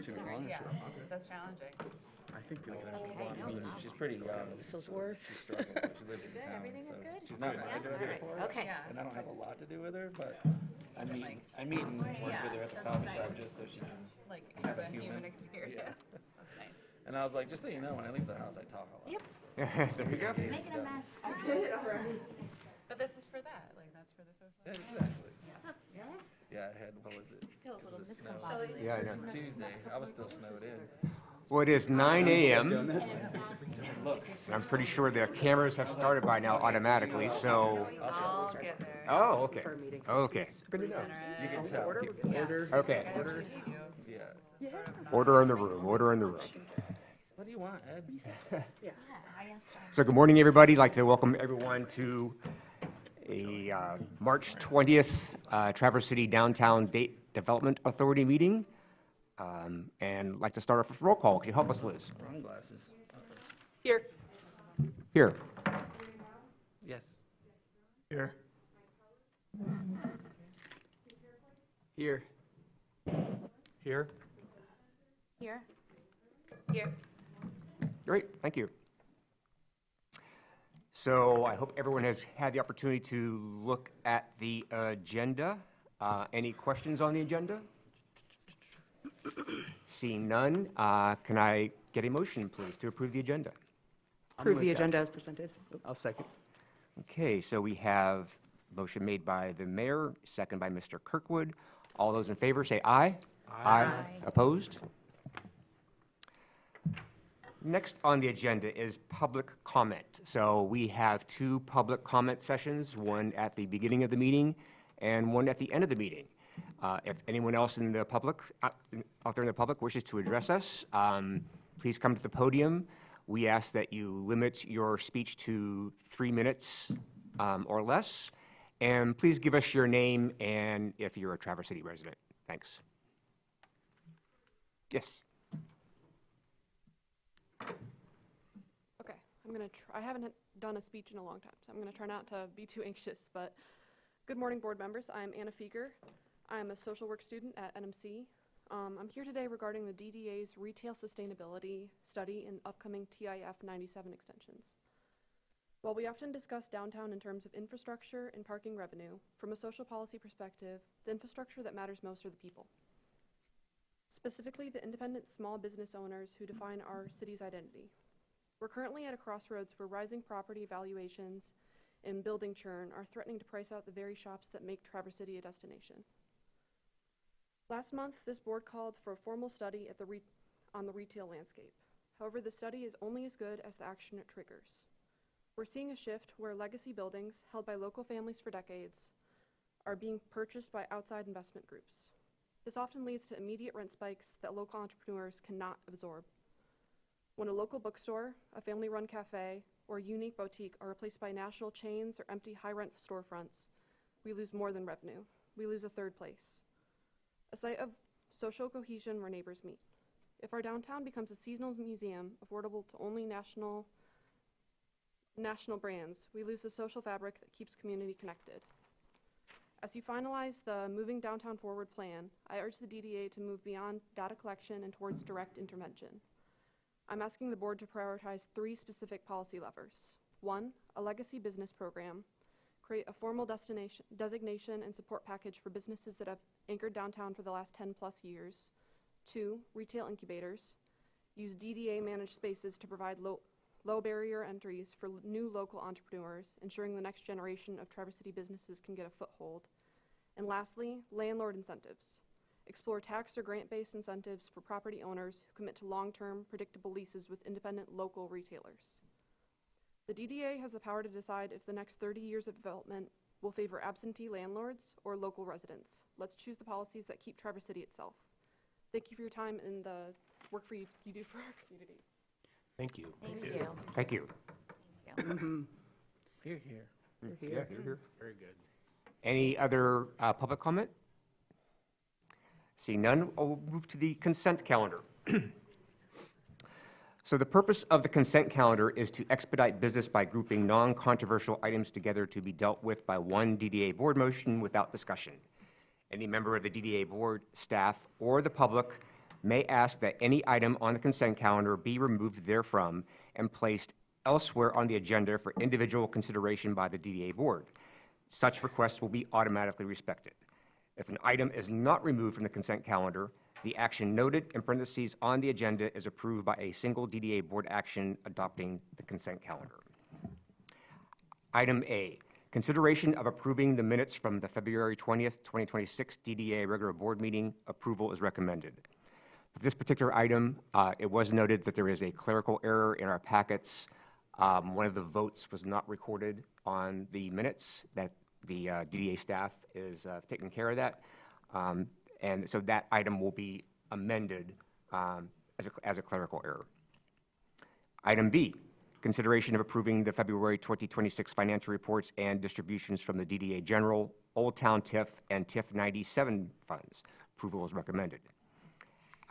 too long. Yeah, that's challenging. I think people have Okay, one. no I mean, problem. she's pretty young. Whistle's worth. She's struggling. But she lives in Good, town. everything is so good? She's not Yeah, my direct all right, report. okay. Yeah. And I don't have a lot to do with her, but I meet and work with her at the coffee shop just so she can Like, have have a a human human. experience. Yeah. That's nice. And I was like, just so you know, when I leave the house, I talk a lot. Yep, There you go. making a mess. But this is for that, like, that's for the social. Yeah, exactly. Yeah, Yeah, I had, what was it? feel a little The snow. discombobulated. Yeah, I It know. was Tuesday. I was still snowed in. Well, it is 9 a.m. Look, and I'm pretty sure the cameras have started by now automatically, so... I'll get there. Oh, okay. Okay. you can tell. Okay. Order. Yeah. Order in the room, order in the room. What do you want, Ed? Yeah, I asked, So good morning, everybody. I'd like to welcome everyone to a March 20th Traverse City Downtown Development Authority meeting. And I'd like to start off with roll call. Could you help us, Liz? Wrong glasses. Here. Here. Yes. Here. Here. Here. here, Here. Great, thank you. So I hope everyone has had the opportunity to look at the agenda. Any questions on the agenda? Seeing none, can I get a motion, please, to approve the agenda? Approve the agenda as presented. I'll second. Okay, so we have motion made by the mayor, second by Mr. Kirkwood. All those in favor say aye. Aye. Opposed? Next on the agenda is public comment. So we have two public comment sessions, one at the beginning of the meeting and one at the end of the meeting. If anyone else in the public, out there in the public wishes to address us, please come to the podium. We ask that you limit your speech to 3 minutes or less. And please give us your name and if you're a Traverse City resident. Thanks. Yes. Okay, I'm gonna try. I haven't done a speech in a long time, so I'm gonna try not to be too anxious. But good morning, board members. I'm Anna Feger. I'm a social work student at NMC. I'm here today regarding the DDA's retail sustainability study and upcoming TIF 97 extensions. While we often discuss downtown in terms of infrastructure and parking revenue, from a social policy perspective, the infrastructure that matters most are the people. Specifically, the independent small business owners who define our city's identity. We're currently at a crossroads where rising property valuations and building churn are threatening to price out the very shops that make Traverse City a destination. Last month, this board called for a formal study at on the retail landscape. However, the study is only as good as the action it triggers. We're seeing a shift where legacy buildings held by local families for decades are being purchased by outside investment groups. This often leads to immediate rent spikes that local entrepreneurs cannot absorb. When a local bookstore, a family-run cafe, or a unique boutique are replaced by national chains or empty high-rent storefronts, we lose more than revenue. We lose a third place. A site of social cohesion where neighbors meet. If our downtown becomes a seasonal museum affordable to only national brands, we lose the social fabric that keeps community connected. As you finalize the Moving Downtown Forward plan, I urge the DDA to move beyond data collection and towards direct intervention. I'm asking the board to prioritize 3 specific policy levers. 1, a legacy business program. Create a formal designation and support package for businesses that have anchored downtown for the last 10+ years. 2, retail incubators. Use DDA managed spaces to provide low barrier entries for new local entrepreneurs, ensuring the next generation of Traverse City businesses can get a foothold. And lastly, landlord incentives. Explore tax or grant-based incentives for property owners who commit to long-term, predictable leases with independent local retailers. The DDA has the power to decide if the next 30 years of development will favor absentee landlords or local residents. Let's choose the policies that keep Traverse City itself. Thank you for your time and the work you do for our community. Thank you. thank you. Thank you. Here, here. Yeah, here. Very good. Any other public comment? Seeing none, I'll move to the consent calendar. So the purpose of the consent calendar is to expedite business by grouping non-controversial items together to be dealt with by one DDA board motion without discussion. Any member of the DDA board, staff, or the public may ask that any item on the consent calendar be removed therefrom and placed elsewhere on the agenda for individual consideration by the DDA board. Such requests will be automatically respected. If an item is not removed from the consent calendar, the action noted in parentheses on the agenda is approved by a single DDA board action adopting the consent calendar. Item A, consideration of approving the minutes from the February 20th, 2026 DDA regular board meeting. Approval is recommended. For this particular item, it was noted that there is a clerical error in our packets. One of the votes was not recorded on the minutes, that the DDA staff is taking care of that. And so that item will be amended as a clerical error. Item B, consideration of approving the February 2026 financial reports and distributions from the DDA General, Old Town TIF, and TIF 97 funds. Approval is recommended.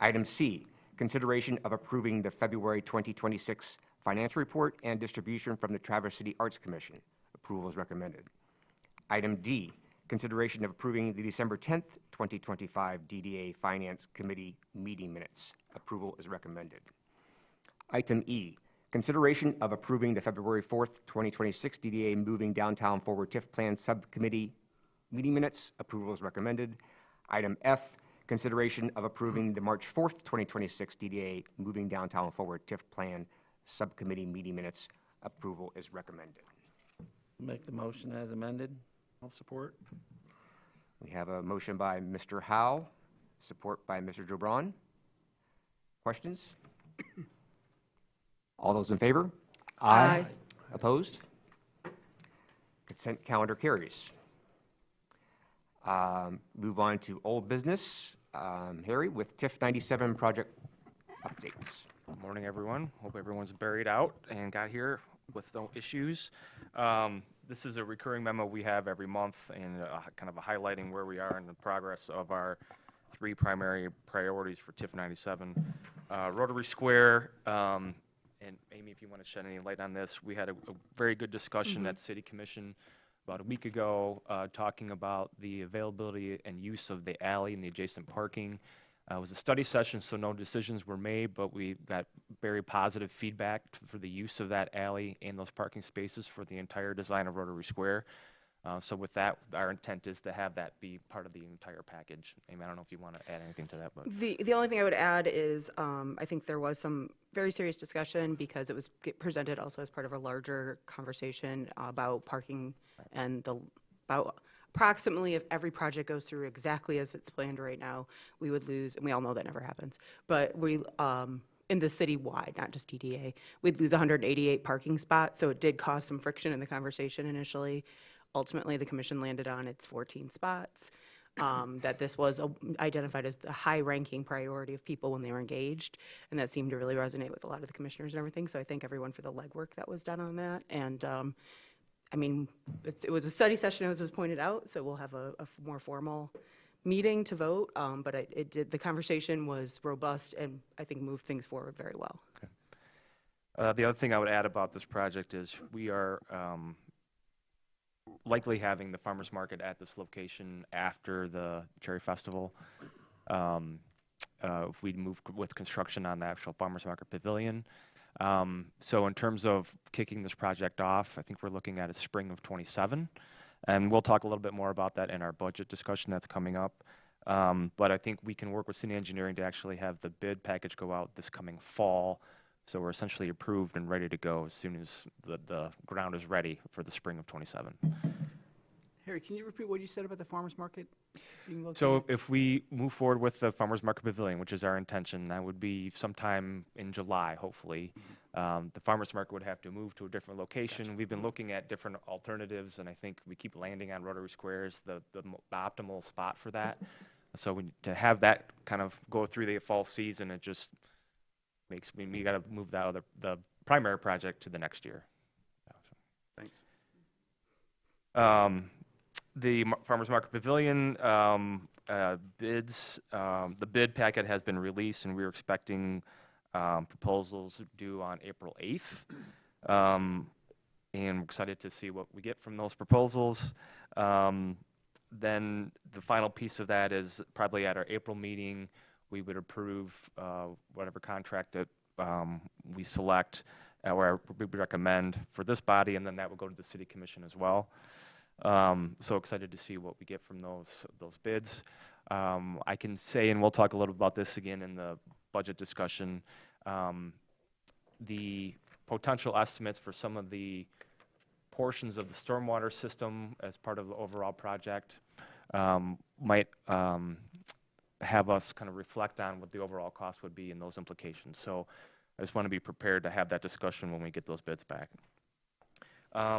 Item C, consideration of approving the February 2026 financial report and distribution from the Traverse City Arts Commission. Approval is recommended. Item D, consideration of approving the December 10th, 2025 DDA Finance Committee meeting minutes. Approval is recommended. Item E, consideration of approving the February 4th, 2026 DDA Moving Downtown Forward TIF Plan Subcommittee meeting minutes. Approval is recommended. Item F, consideration of approving the March 4th, 2026 DDA Moving Downtown Forward TIF Plan Subcommittee meeting minutes. Approval is recommended. Make the motion as amended. I'll support. We have a motion by Mr. Howe, support by Mr. Jobron. Questions? All those in favor? Aye. Opposed? Consent calendar carries. Move on to old business. Harry with TIF 97 project updates. Good morning, everyone. Hope everyone's buried out and got here with no issues. This is a recurring memo we have every month and kind of a highlighting where we are in the progress of our three primary priorities for TIF 97. Rotary Square, and Amy, if you want to shed any light on this, we had a very good discussion at City Commission about a week ago, talking about the availability and use of the alley and the adjacent parking. It was a study session, so no decisions were made, but we got very positive feedback for the use of that alley and those parking spaces for the entire design of Rotary Square. So with that, our intent is to have that be part of the entire package. Amy, I don't know if you want to add anything to that, but The only thing I would add is I think there was some very serious discussion because it was presented also as part of a larger conversation about parking and about approximately if every project goes through exactly as it's planned right now, we would lose, and we all know that never happens, but we, in the city-wide, not just DDA, we'd lose 188 parking spots, so it did cause some friction in the conversation initially. Ultimately, the commission landed on its 14 spots, that this was identified as the high-ranking priority of people when they were engaged, and that seemed to really resonate with a lot of the commissioners and everything, so I thank everyone for the legwork that was done on that, and I mean, it was a study session, as was pointed out, so we'll have a more formal meeting to vote, but the conversation was robust and I think moved things forward very well. Okay. The other thing I would add about this project is we are likely having the farmers market at this location after the Cherry Festival. If we move with construction on the actual farmers market pavilion. So in terms of kicking this project off, I think we're looking at a spring of 27, and we'll talk a little bit more about that in our budget discussion that's coming up. But I think we can work with city engineering to actually have the bid package go out this coming fall. So we're essentially approved and ready to go as soon as the ground is ready for the spring of 27. Harry, can you repeat what you said about the farmer's market being located? So if we move forward with the farmers market pavilion, which is our intention, that would be sometime in July, hopefully. The farmers market would have to move to a different location. Gotcha. We've been looking at different alternatives, and I think we keep landing on Rotary Square as the optimal spot for that. So to have that kind of go through the fall season, it just makes me, we got to move the primary project to the next year. Thanks. The farmers market pavilion bids, the bid packet has been released, and we're expecting proposals due on April 8th. And we're excited to see what we get from those proposals. Then the final piece of that is probably at our April meeting, we would approve whatever contract that we select or we recommend for this body, and then that would go to the city commission as well. So excited to see what we get from those bids. I can say, and we'll talk a little about this again in the budget discussion, the potential estimates for some of the portions of the stormwater system as part of the overall project might have us kind of reflect on what the overall cost would be and those implications. So I just want to be prepared to have that discussion when we get those bids back.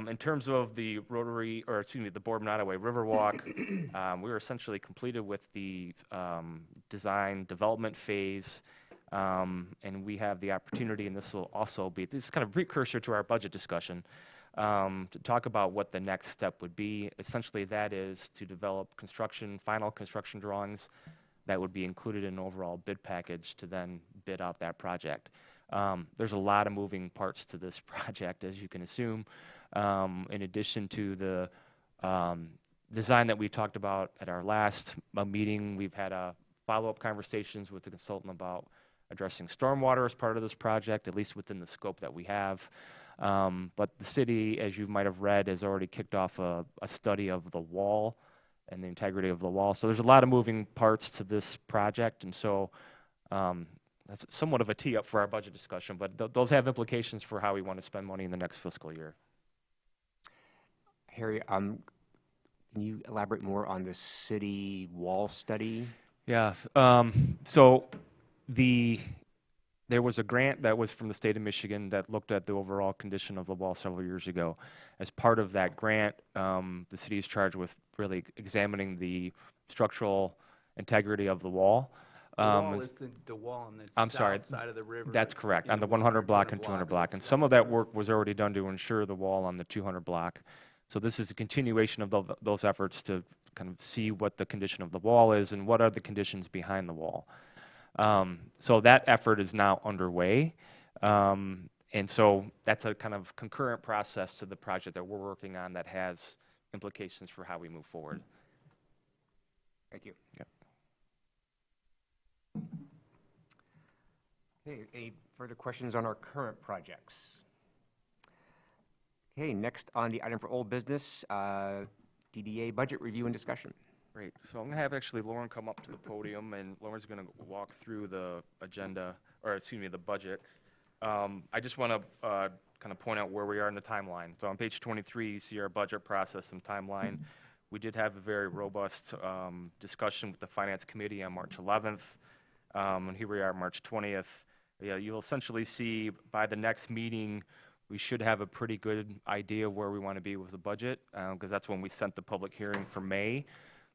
In terms of the Rotary, or excuse me, the Board Nottoway Riverwalk, we were essentially completed with the design development phase, and we have the opportunity, and this will also be, this is kind of a precursor to our budget discussion, to talk about what the next step would be. Essentially, that is to develop final construction drawings that would be included in an overall bid package to then bid out that project. There's a lot of moving parts to this project, as you can assume. In addition to the design that we talked about at our last meeting, we've had follow-up conversations with the consultant about addressing stormwater as part of this project, at least within the scope that we have. But the city, as you might have read, has already kicked off a study of the wall and the integrity of the wall. So there's a lot of moving parts to this project, and so that's somewhat of a tee up for our budget discussion, but those have implications for how we want to spend money in the next fiscal year. Harry, can you elaborate more on the city wall study? Yeah, so there was a grant that was from the state of Michigan that looked at the overall condition of the wall several years ago. As part of that grant, the city is charged with really examining the structural integrity of the wall. The wall is the wall on the south side of the river. That's correct, on the 100 block and 200 block. And so some of that work was already done to ensure the wall on the 200 block. So this is a continuation of those efforts to kind of see what the condition of the wall is and what are the conditions behind the wall. So that effort is now underway. And so that's a kind of concurrent process to the project that we're working on that has implications for how we move forward. Thank you. Yep. Okay, any further questions on our current projects? Okay, next on the item for old business, DDA budget review and discussion. Great. So I'm going to have actually Lauren come up to the podium, and Lauren's going to walk through the agenda, or excuse me, the budget. I just want to kind of point out where we are in the timeline. So on page 23, you see our budget process and timeline. We did have a very robust discussion with the Finance Committee on March 11th, and here we are March 20th. Yeah, you'll essentially see by the next meeting, we should have a pretty good idea of where we want to be with the budget, because that's when we sent the public hearing for May.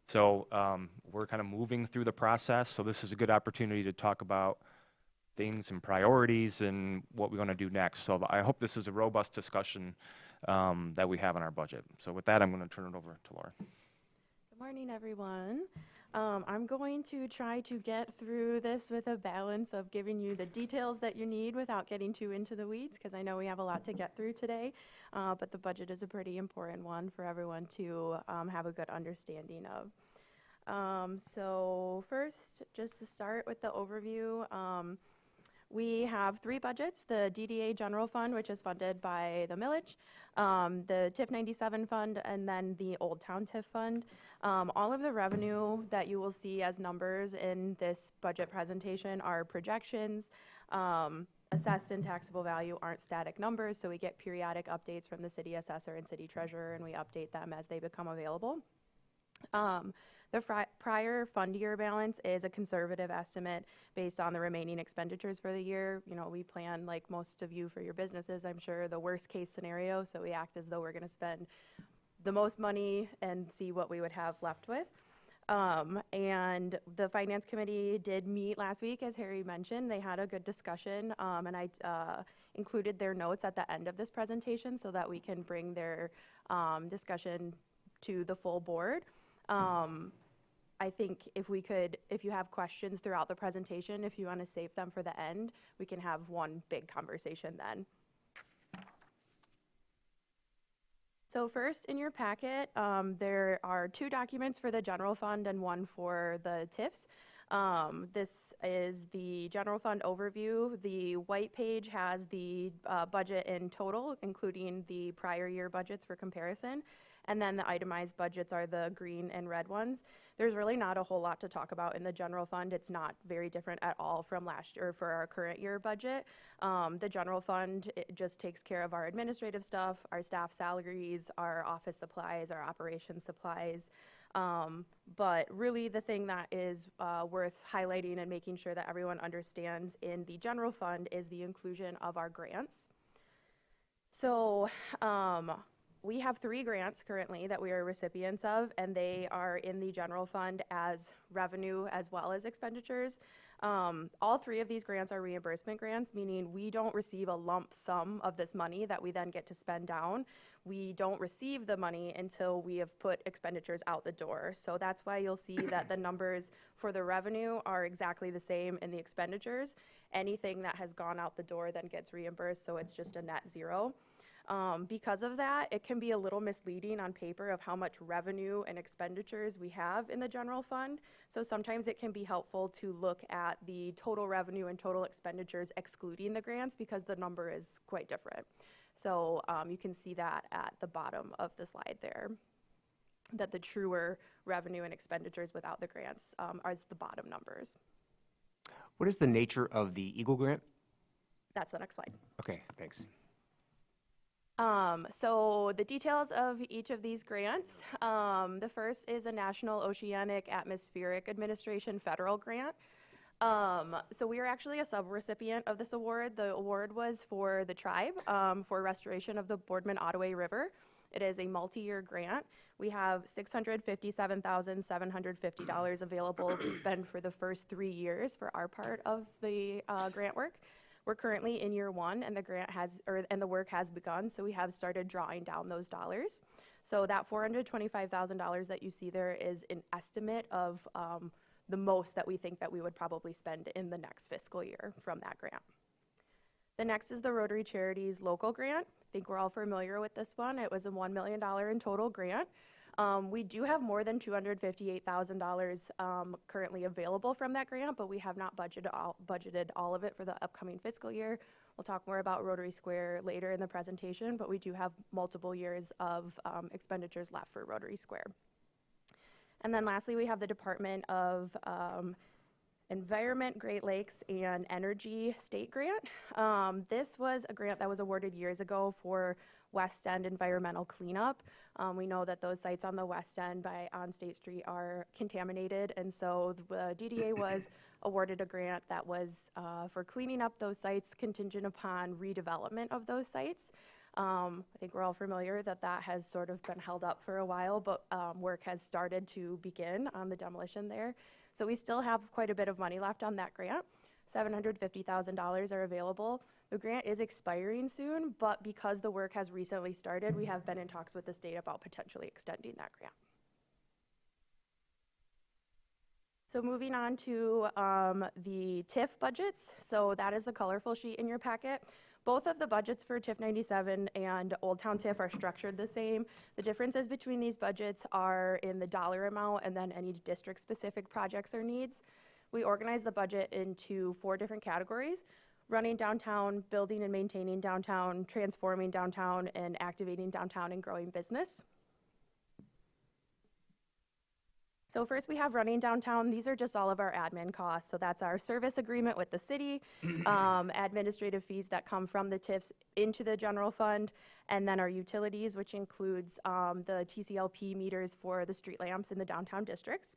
So we're kind of moving through the process, so this is a good opportunity to talk about things and priorities and what we want to do next. So I hope this is a robust discussion that we have on our budget. So with that, I'm going to turn it over to Laura. Good morning, everyone. I'm going to try to get through this with a balance of giving you the details that you need without getting too into the weeds, because I know we have a lot to get through today, but the budget is a pretty important one for everyone to have a good understanding of. So first, just to start with the overview, we have three budgets: the DDA General Fund, which is funded by the millage, the TIF 97 Fund, and then the Old Town TIF Fund. All of the revenue that you will see as numbers in this budget presentation are projections. Assessed and taxable value aren't static numbers, so we get periodic updates from the city assessor and city treasurer, and we update them as they become available. The prior fund year balance is a conservative estimate based on the remaining expenditures for the year. You know, we plan, like most of you for your businesses, I'm sure, the worst case scenario, so we act as though we're going to spend the most money and see what we would have left with. And the Finance Committee did meet last week, as Harry mentioned. They had a good discussion, and I included their notes at the end of this presentation so that we can bring their discussion to the full board. I think if you have questions throughout the presentation, if you want to save them for the end, we can have one big conversation then. So first, in your packet, there are two documents for the general fund and one for the TIFs. This is the general fund overview. The white page has the budget in total, including the prior year budgets for comparison. And then the itemized budgets are the green and red ones. There's really not a whole lot to talk about in the general fund. It's not very different at all from last year for our current year budget. The general fund, it just takes care of our administrative stuff, our staff salaries, our office supplies, our operations supplies. But really the thing that is worth highlighting and making sure that everyone understands in the general fund is the inclusion of our grants. So we have 3 grants currently that we are recipients of, and they are in the general fund as revenue as well as expenditures. All 3 of these grants are reimbursement grants, meaning we don't receive a lump sum of this money that we then get to spend down. We don't receive the money until we have put expenditures out the door. So that's why you'll see that the numbers for the revenue are exactly the same in the expenditures. Anything that has gone out the door then gets reimbursed, so it's just a net zero. Because of that, it can be a little misleading on paper of how much revenue and expenditures we have in the general fund. So sometimes it can be helpful to look at the total revenue and total expenditures excluding the grants because the number is quite different. So you can see that at the bottom of the slide there, that the truer revenue and expenditures without the grants are the bottom numbers. What is the nature of the Eagle grant? That's the next slide. Okay, thanks. So the details of each of these grants, the first is a National Oceanic Atmospheric Administration federal grant. So we are actually a sub-recipient of this award. The award was for the tribe for restoration of the Boardman-Ottaway River. It is a multi-year grant. We have $657,750 available to spend for the first 3 years for our part of the grant work. We're currently in year 1, and the grant has, and the work has begun, so we have started drawing down those dollars. So that $425,000 that you see there is an estimate of the most that we think that we would probably spend in the next fiscal year from that grant. The next is the Rotary Charities local grant. I think we're all familiar with this one. It was a $1 million in total grant. We do have more than $258,000 currently available from that grant, but we have not budgeted all of it for the upcoming fiscal year. We'll talk more about Rotary Square later in the presentation, but we do have multiple years of expenditures left for Rotary Square. And then lastly, we have the Department of Environment, Great Lakes, and Energy State Grant. This was a grant that was awarded years ago for West End environmental cleanup. We know that those sites on the West End on State Street are contaminated, and so the DDA was awarded a grant that was for cleaning up those sites contingent upon redevelopment of those sites. I think we're all familiar that that has sort of been held up for a while, but work has started to begin on the demolition there. So we still have quite a bit of money left on that grant. $750,000 are available. The grant is expiring soon, but because the work has recently started, we have been in talks with the state about potentially extending that grant. So moving on to the TIF budgets. So that is the colorful sheet in your packet. Both of the budgets for TIF 97 and Old Town TIF are structured the same. The differences between these budgets are in the dollar amount and then any district-specific projects or needs. We organize the budget into 4 different categories: running downtown, building and maintaining downtown, transforming downtown, and activating downtown and growing business. So first we have running downtown. These are just all of our admin costs. So that's our service agreement with the city, administrative fees that come from the TIFs into the general fund, and then our utilities, which includes the TCLP meters for the street lamps in the downtown districts.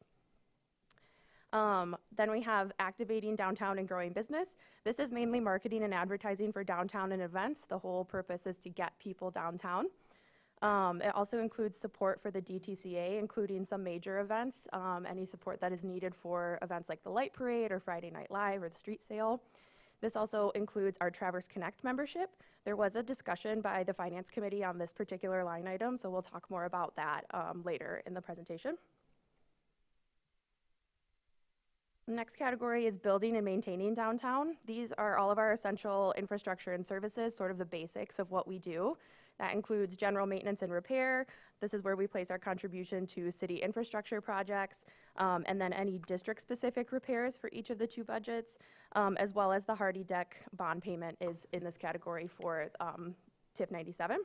Then we have activating downtown and growing business. This is mainly marketing and advertising for downtown and events. The whole purpose is to get people downtown. It also includes support for the DTCA, including some major events, any support that is needed for events like the Light Parade or Friday Night Live or the street sale. This also includes our Traverse Connect membership. There was a discussion by the Finance Committee on this particular line item, so we'll talk more about that later in the presentation. The next category is building and maintaining downtown. These are all of our essential infrastructure and services, sort of the basics of what we do. That includes general maintenance and repair. This is where we place our contribution to city infrastructure projects, and then any district-specific repairs for each of the two budgets, as well as the Hardy Deck bond payment is in this category for TIF 97.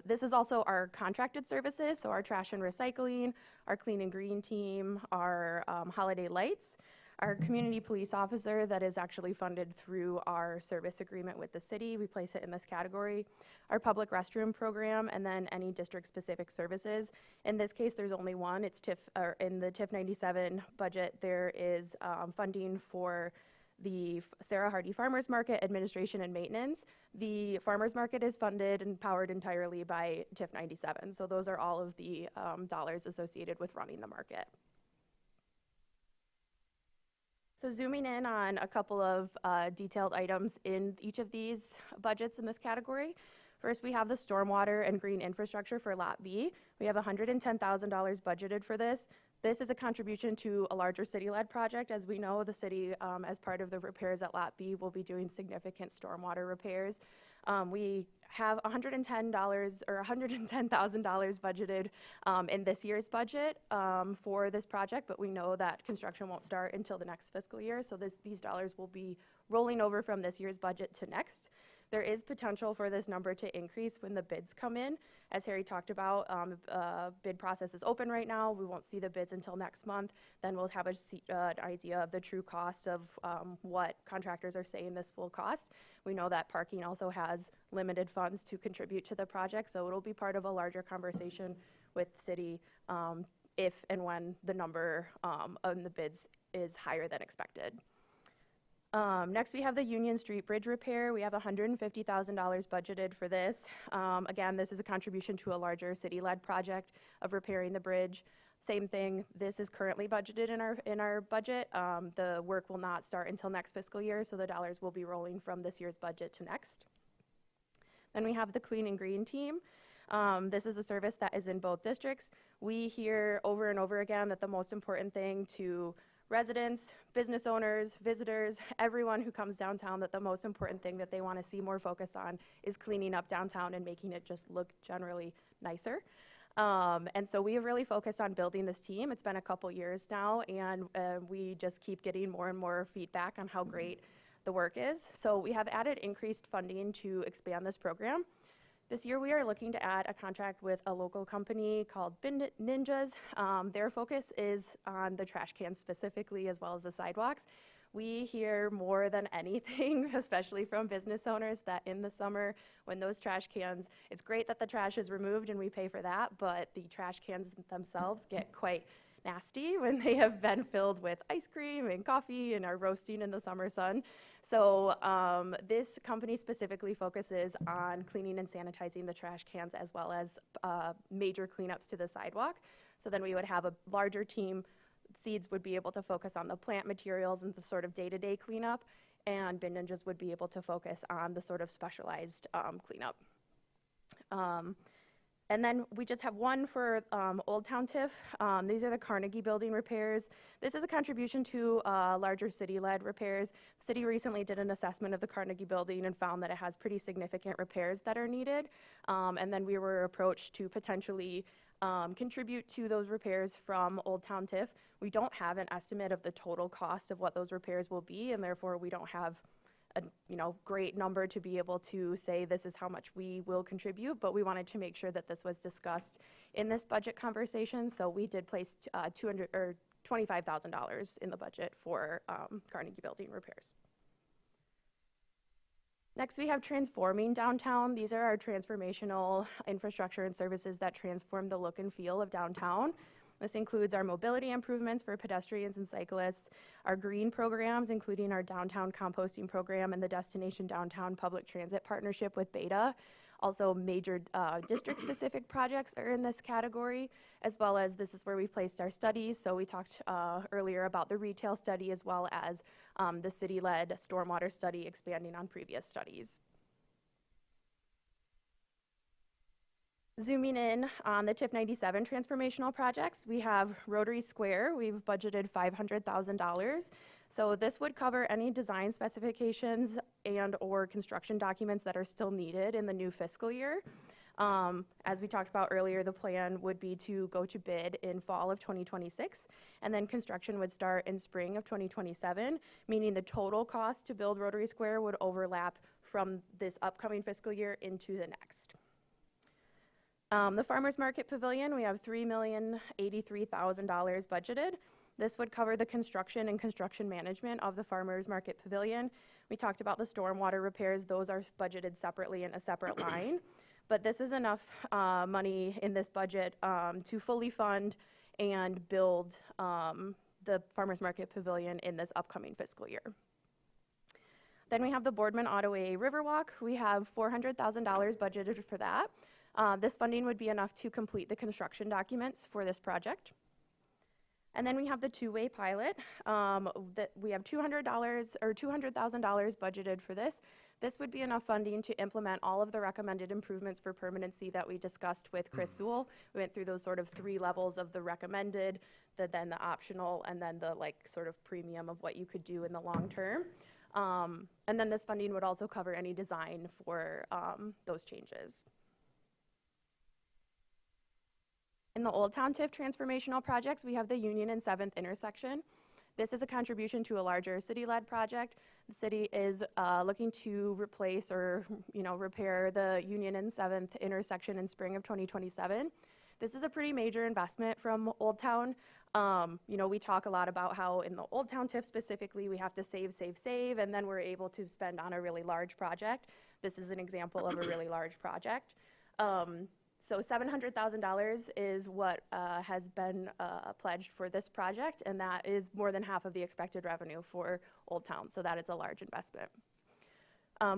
This is also our contracted services, so our trash and recycling, our clean and green team, our holiday lights, our community police officer that is actually funded through our service agreement with the city. We place it in this category. Our public restroom program, and then any district-specific services. In this case, there's only one. It's TIF, or in the TIF 97 budget, there is funding for the Sarah Hardy Farmers Market administration and maintenance. The farmers market is funded and powered entirely by TIF 97. So those are all of the dollars associated with running the market. So zooming in on a couple of detailed items in each of these budgets in this category. First, we have the stormwater and green infrastructure for Lot B. We have $110,000 budgeted for this. This is a contribution to a larger city-led project. As we know, the city, as part of the repairs at Lot B, will be doing significant stormwater repairs. We have $110,000 budgeted in this year's budget for this project, but we know that construction won't start until the next fiscal year, so these dollars will be rolling over from this year's budget to next. There is potential for this number to increase when the bids come in. As Harry talked about, bid process is open right now. We won't see the bids until next month. Then we'll have an idea of the true cost of what contractors are saying this will cost. We know that parking also has limited funds to contribute to the project, so it'll be part of a larger conversation with the city if and when the number on the bids is higher than expected. Next, we have the Union Street Bridge repair. We have $150,000 budgeted for this. Again, this is a contribution to a larger city-led project of repairing the bridge. Same thing, this is currently budgeted in our budget. The work will not start until next fiscal year, so the dollars will be rolling from this year's budget to next. Then we have the Clean and Green team. This is a service that is in both districts. We hear over and over again that the most important thing to residents, business owners, visitors, everyone who comes downtown, that the most important thing that they want to see more focus on is cleaning up downtown and making it just look generally nicer. And so we have really focused on building this team. It's been a couple years now, and we just keep getting more and more feedback on how great the work is. So we have added increased funding to expand this program. This year, we are looking to add a contract with a local company called Bin Ninjas. Their focus is on the trash cans specifically, as well as the sidewalks. We hear more than anything, especially from business owners, that in the summer, when those trash cans, it's great that the trash is removed and we pay for that, but the trash cans themselves get quite nasty when they have been filled with ice cream and coffee and are roasting in the summer sun. So this company specifically focuses on cleaning and sanitizing the trash cans, as well as major cleanups to the sidewalk. So then we would have a larger team. Seeds would be able to focus on the plant materials and the sort of day-to-day cleanup, and Bin Ninjas would be able to focus on the sort of specialized cleanup. And then we just have one for Old Town TIF. These are the Carnegie Building repairs. This is a contribution to larger city-led repairs. The city recently did an assessment of the Carnegie Building and found that it has pretty significant repairs that are needed. And then we were approached to potentially contribute to those repairs from Old Town TIF. We don't have an estimate of the total cost of what those repairs will be, and therefore we don't have a great number to be able to say this is how much we will contribute, but we wanted to make sure that this was discussed in this budget conversation, so we did place $25,000 in the budget for Carnegie Building repairs. Next, we have transforming downtown. These are our transformational infrastructure and services that transform the look and feel of downtown. This includes our mobility improvements for pedestrians and cyclists, our green programs, including our downtown composting program and the Destination Downtown Public Transit Partnership with Beta. Also, major district-specific projects are in this category, as well as this is where we placed our studies. So we talked earlier about the retail study, as well as the city-led stormwater study expanding on previous studies. Zooming in on the TIF 97 transformational projects, we have Rotary Square. We've budgeted $500,000. So this would cover any design specifications and/or construction documents that are still needed in the new fiscal year. As we talked about earlier, the plan would be to go to bid in fall of 2026, and then construction would start in spring of 2027, meaning the total cost to build Rotary Square would overlap from this upcoming fiscal year into the next. The Farmers Market Pavilion, we have $3,083,000 budgeted. This would cover the construction and construction management of the Farmers Market Pavilion. We talked about the stormwater repairs. Those are budgeted separately in a separate line. But this is enough money in this budget to fully fund and build the Farmers Market Pavilion in this upcoming fiscal year. Then we have the Boardman Ottaway Riverwalk. We have $400,000 budgeted for that. This funding would be enough to complete the construction documents for this project. And then we have the two-way pilot. That we have $200,000 budgeted for this. This would be enough funding to implement all of the recommended improvements for permanency that we discussed with Chris Sewell. We went through those sort of 3 levels of the recommended, then the optional, and then the sort of premium of what you could do in the long term. And then this funding would also cover any design for those changes. In the Old Town TIF transformational projects, we have the Union and 7th intersection. This is a contribution to a larger city-led project. The city is looking to replace or repair the Union and 7th intersection in spring of 2027. This is a pretty major investment from Old Town. We talk a lot about how in the Old Town TIF specifically, we have to save, and then we're able to spend on a really large project. This is an example of a really large project. So $700,000 is what has been pledged for this project, and that is more than half of the expected revenue for Old Town, so that is a large investment.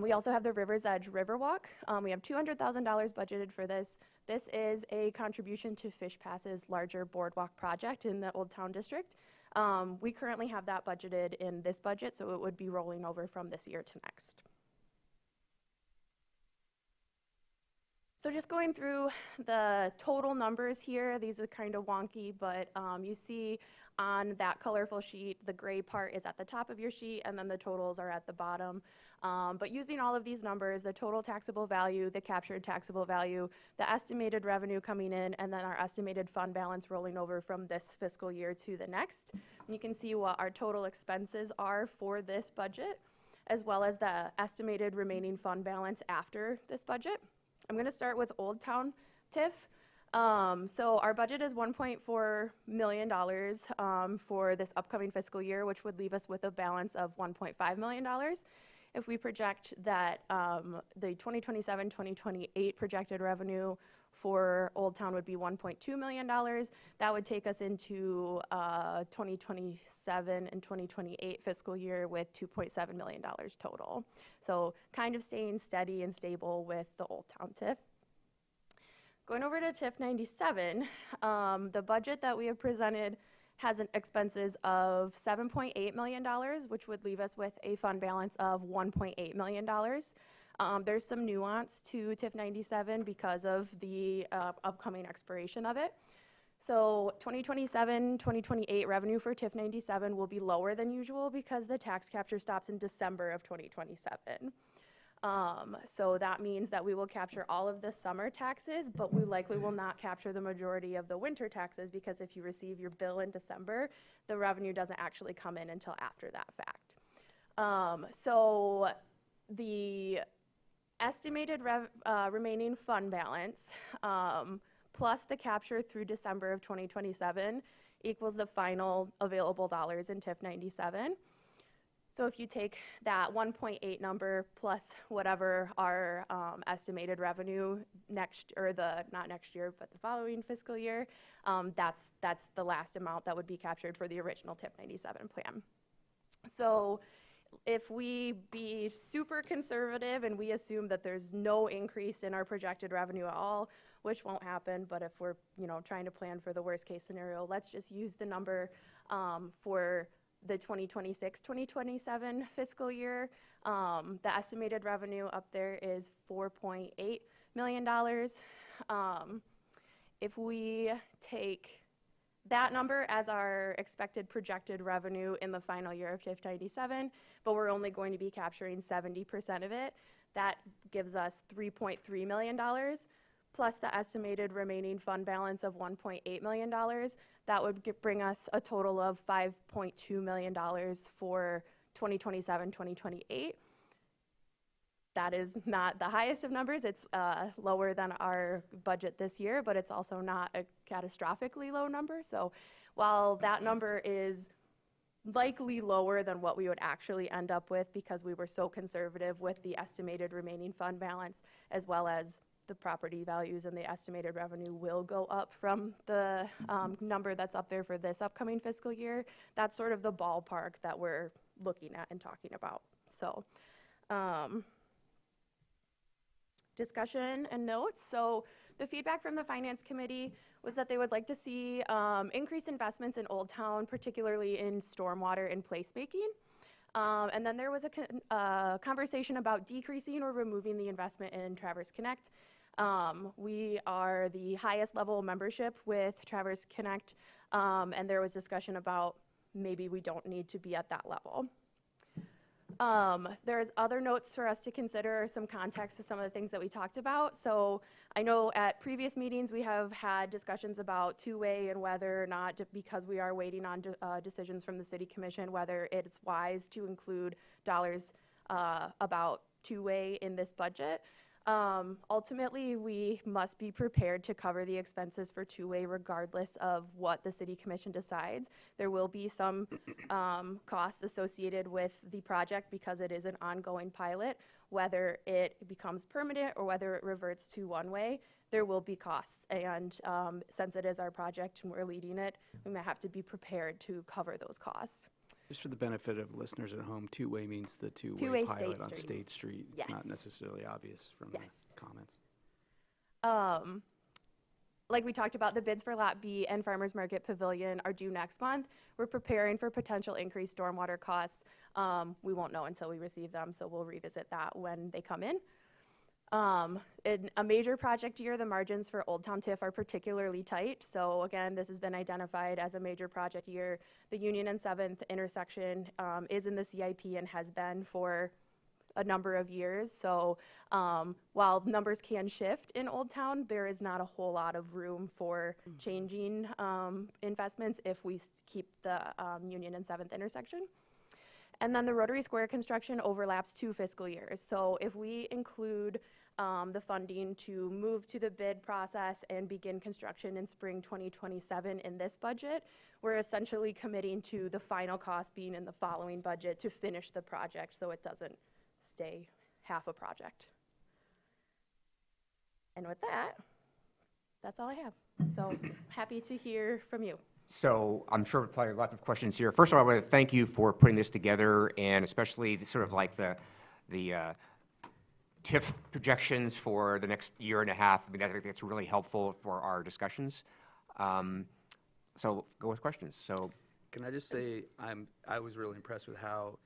We also have the River's Edge Riverwalk. We have $200,000 budgeted for this. This is a contribution to Fish Pass's larger boardwalk project in the Old Town District. We currently have that budgeted in this budget, so it would be rolling over from this year to next. So just going through the total numbers here, these are kind of wonky, but you see on that colorful sheet, the gray part is at the top of your sheet, and then the totals are at the bottom. But using all of these numbers, the total taxable value, the captured taxable value, the estimated revenue coming in, and then our estimated fund balance rolling over from this fiscal year to the next. And you can see what our total expenses are for this budget, as well as the estimated remaining fund balance after this budget. I'm going to start with Old Town TIF. So our budget is $1.4 million for this upcoming fiscal year, which would leave us with a balance of $1.5 million. If we project that the 2027-2028 projected revenue for Old Town would be $1.2 million, that would take us into 2027 and 2028 fiscal year with $2.7 million total. So kind of staying steady and stable with the Old Town TIF. Going over to TIF 97, the budget that we have presented has an expenses of $7.8 million, which would leave us with a fund balance of $1.8 million. There's some nuance to TIF 97 because of the upcoming expiration of it. So 2027-2028 revenue for TIF 97 will be lower than usual because the tax capture stops in December of 2027. So that means that we will capture all of the summer taxes, but we likely will not capture the majority of the winter taxes because if you receive your bill in December, the revenue doesn't actually come in until after that fact. So the estimated remaining fund balance plus the capture through December of 2027 equals the final available dollars in TIF 97. So if you take that 1.8 number plus whatever our estimated revenue not next year, but the following fiscal year, that's the last amount that would be captured for the original TIF 97 plan. So if we be super conservative and we assume that there's no increase in our projected revenue at all, which won't happen, but if we're trying to plan for the worst case scenario, let's just use the number for the 2026-2027 fiscal year. The estimated revenue up there is $4.8 million. If we take that number as our expected projected revenue in the final year of TIF 97, but we're only going to be capturing 70% of it. That gives us $3.3 million, plus the estimated remaining fund balance of $1.8 million. That would bring us a total of $5.2 million for 2027, 2028. That is not the highest of numbers. It's lower than our budget this year, but it's also not a catastrophically low number. So while that number is likely lower than what we would actually end up with because we were so conservative with the estimated remaining fund balance, as well as the property values and the estimated revenue will go up from the number that's up there for this upcoming fiscal year. That's sort of the ballpark that we're looking at and talking about. So discussion and notes. So the feedback from the Finance Committee was that they would like to see increased investments in Old Town, particularly in stormwater and placemaking. And then there was a conversation about decreasing or removing the investment in Traverse Connect. We are the highest level membership with Traverse Connect, and there was discussion about maybe we don't need to be at that level. There's other notes for us to consider, some context to some of the things that we talked about. So I know at previous meetings we have had discussions about two-way and whether or not, because we are waiting on decisions from the City Commission, whether it's wise to include dollars about two-way in this budget. Ultimately, we must be prepared to cover the expenses for two-way regardless of what the City Commission decides. There will be some costs associated with the project because it is an ongoing pilot. Whether it becomes permanent or whether it reverts to one-way, there will be costs. And since it is our project and we're leading it, we may have to be prepared to cover those costs. Just for the benefit of listeners at home, two-way means the two-way Two-way pilot State on Street. State Street. Yes. It's not necessarily obvious from Yes. the comments. Like we talked about, the bids for Lot B and Farmers Market Pavilion are due next month. We're preparing for potential increased stormwater costs. We won't know until we receive them, so we'll revisit that when they come in. In a major project year, the margins for Old Town TIF are particularly tight. So again, this has been identified as a major project year. The Union and 7th intersection is in the CIP and has been for a number of years. So while numbers can shift in Old Town, there is not a whole lot of room for changing investments if we keep the Union and 7th intersection. And then the Rotary Square construction overlaps 2 fiscal years. So if we include the funding to move to the bid process and begin construction in spring 2027 in this budget, we're essentially committing to the final cost being in the following budget to finish the project so it doesn't stay half a project. And with that, that's all I have. So happy to hear from you. So I'm sure we'll probably have lots of questions here. First of all, I want to thank you for putting this together, and especially the sort of like the TIF projections for the next year and a half. I mean, I think that's really helpful for our discussions. So go with questions. So Can I just say, I was really impressed with how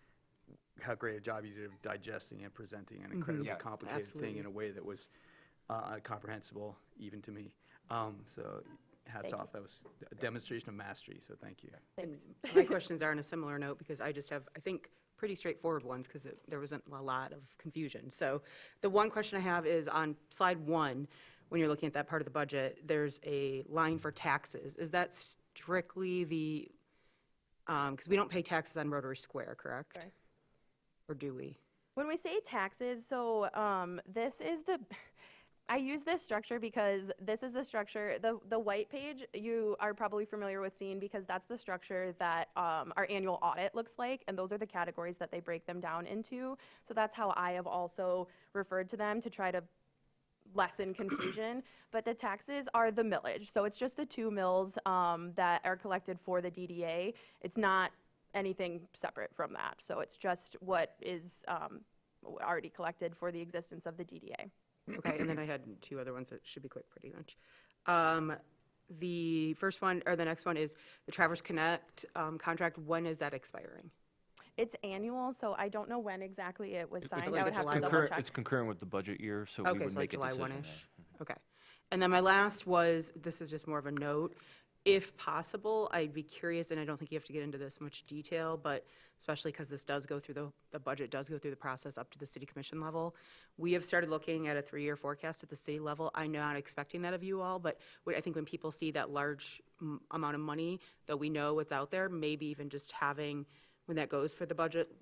great a job you did of digesting and presenting an incredibly Yeah, complicated absolutely. thing in a way that was comprehensible even to me. So hats Thank off. That was a demonstration of mastery, so thank you. Thanks. And my questions are on a similar note because I just have, I think, pretty straightforward ones because there wasn't a lot of confusion. So the one question I have is on slide 1, when you're looking at that part of the budget, there's a line for taxes. Is that strictly the, because we don't pay taxes on Rotary Square, correct? Correct. Or do we? When we say taxes, so this is the, I use this structure because this is the structure, the white page you are probably familiar with seeing because that's the structure that our annual audit looks like, and those are the categories that they break them down into. So that's how I have also referred to them to try to lessen confusion. But the taxes are the millage. So it's just the 2 mills that are collected for the DDA. It's not anything separate from that. So it's just what is already collected for the existence of the DDA. Okay, and then I had 2 other ones that should be quick pretty much. The first one, or the next one is the Traverse Connect contract. When is that expiring? It's annual, so I don't know when exactly it was signed. like I would a have July to one? double check. It's concurrent with the budget year, so we Okay, would so like make a July decision. 1-ish. Okay. And then my last was, this is just more of a note, if possible, I'd be curious, and I don't think you have to get into this much detail, but especially because this does go through the budget does go through the process up to the city commission level. We have started looking at a 3-year forecast at the city level. I'm not expecting that of you all, but I think when people see that large amount of money, that we know what's out there, maybe even just having, when that goes for the budget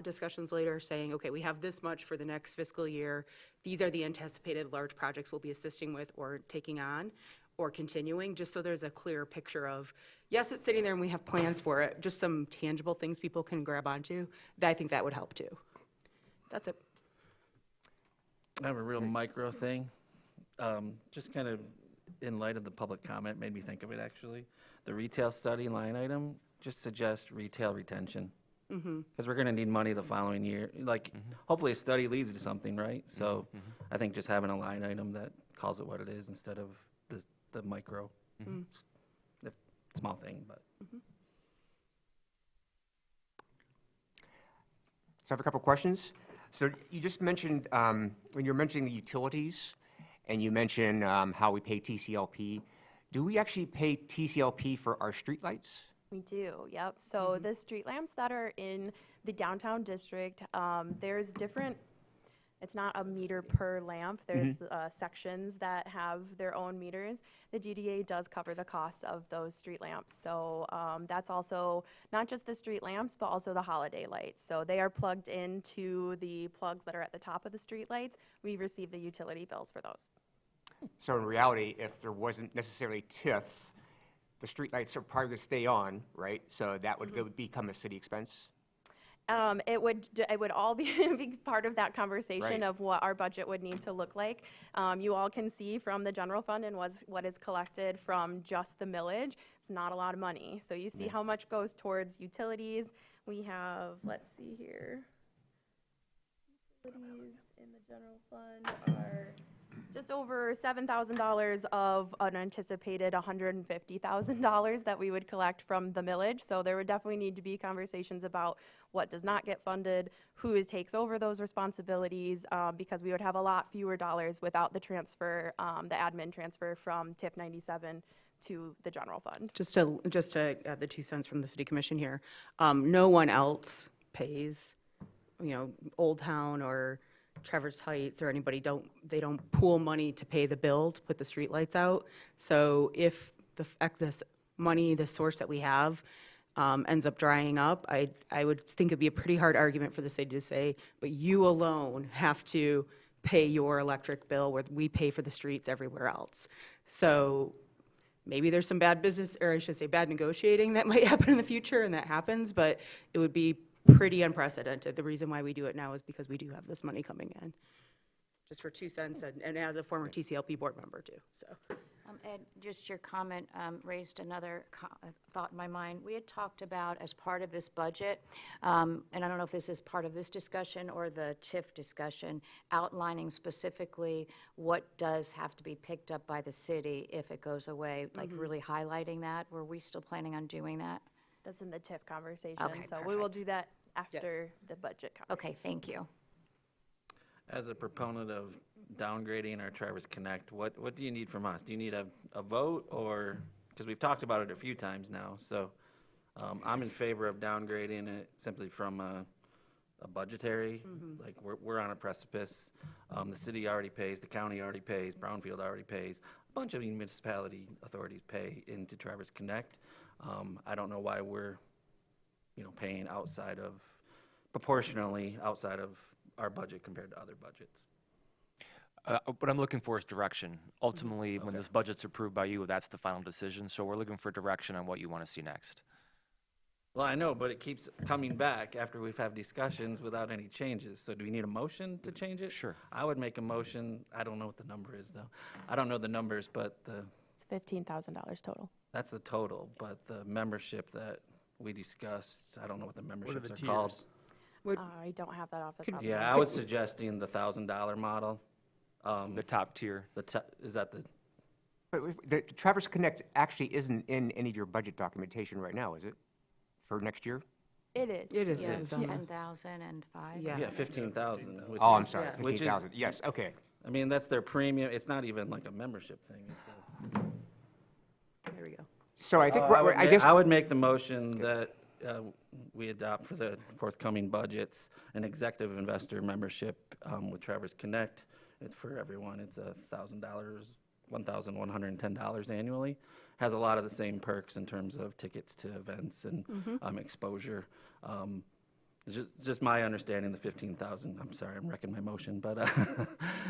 discussions later, saying, okay, we have this much for the next fiscal year. These are the anticipated large projects we'll be assisting with or taking on or continuing, just so there's a clear picture of, yes, it's sitting there and we have plans for it, just some tangible things people can grab onto. I think that would help too. That's it. I have a real micro thing, just kind of in light of the public comment, made me think of it actually. The retail study line item just suggests retail retention. Because we're going to need money the following year. Like, hopefully a study leads to something, right? So I think just having a line item that calls it what it is instead of the micro, the small thing, but. So I have a couple questions. So you just mentioned, when you're mentioning the utilities, and you mentioned how we pay TCLP, do we actually pay TCLP for our streetlights? We do, yep. So the street lamps that are in the downtown district, there's different, it's not a meter per lamp. There's sections that have their own meters. The DDA does cover the costs of those street lamps. So that's also not just the street lamps, but also the holiday lights. So they are plugged into the plugs that are at the top of the street lights. We receive the utility bills for those. So in reality, if there wasn't necessarily TIF, the streetlights are probably going to stay on, right? So that would go, become a city expense? It would all be part of that conversation Right. of what our budget would need to look like. You all can see from the general fund and what is collected from just the millage, it's not a lot of money. So you see how much goes towards utilities. We have, let's see here, utilities in the general fund are just over $7,000 of an anticipated $150,000 that we would collect from the millage. So there would definitely need to be conversations about what does not get funded, who takes over those responsibilities, because we would have a lot fewer dollars without the transfer, the admin transfer from TIF 97 to the general fund. Just to add the 2 cents from the city commission here, no one else pays, Old Town or Traverse Heights or anybody they don't pool money to pay the bill to put the streetlights out. So if this money, the source that we have, ends up drying up, I would think it'd be a pretty hard argument for the city to say, but you alone have to pay your electric bill where we pay for the streets everywhere else. So maybe there's some bad business, or I should say bad negotiating that might happen in the future, and that happens, but it would be pretty unprecedented. The reason why we do it now is because we do have this money coming in. Just for 2 cents, and as a former TCLP board member too, so. Ed, just your comment raised another thought in my mind. We had talked about, as part of this budget, and I don't know if this is part of this discussion or the TIF discussion, outlining specifically what does have to be picked up by the city if it goes away, like really highlighting that. Were we still planning on doing that? That's in the TIF conversation. Okay, so we will perfect. do that after the budget conversation. Okay, thank you. As a proponent of downgrading our Traverse Connect, what do you need from us? Do you need a vote, or, because we've talked about it a few times now, so I'm in favor of downgrading it simply from a budgetary, like we're on a precipice. The city already pays, the county already pays, Brownfield already pays, a bunch of municipality authorities pay into Traverse Connect. I don't know why we're, paying proportionally outside of our budget compared to other budgets. What I'm looking for is direction. Ultimately, when this budget's approved by you, that's the final decision. So we're looking for direction on what you want to see next. Well, I know, but it keeps coming back after we've had discussions without any changes. So do we need a motion to change it? Sure. I would make a motion. I don't know what the number is, though. I don't know the numbers, but It's $15,000 total. that's the total. But the membership that we discussed, I don't know what the memberships the are called. I don't have that off the top of my Yeah, head. I was suggesting the $1,000 model. The top tier. Is that the? But the Traverse Connect actually isn't in any of your budget documentation right now, is it? For next year? It is. It is. Yeah, it is on the- 10,005. Yeah. Yeah, 15,000. which Oh, I'm is- sorry, which is- 15,000. Yes, okay. I mean, that's their premium. It's not even like a membership thing. It's There we go. So I think, I I guess, would make the motion that we adopt for the forthcoming budgets an executive investor membership with Traverse Connect. It's for everyone. It's $1,000, $1,110 annually. Has a lot of the same perks in terms of tickets to events and exposure. It's just my understanding, the 15,000, I'm sorry, I'm wrecking my motion, but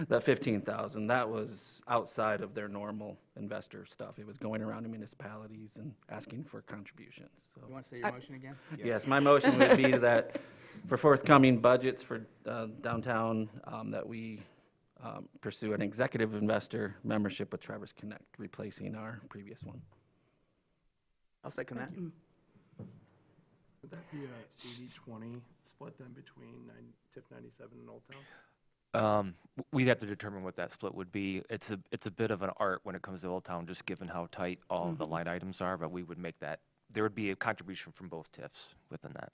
that 15,000, that was outside of their normal investor stuff. It was going around to municipalities and asking for contributions. So, You want to say your motion again? yes, my motion would be that for forthcoming budgets for downtown, that we pursue an executive investor membership with Traverse Connect, replacing our previous one. I'll second that. Would that be a 80-20 split then between TIF 97 and Old Town? We'd have to determine what that split would be. It's a bit of an art when it comes to Old Town, just given how tight all of the line items are, but we would make that, there would be a contribution from both TIFs within that.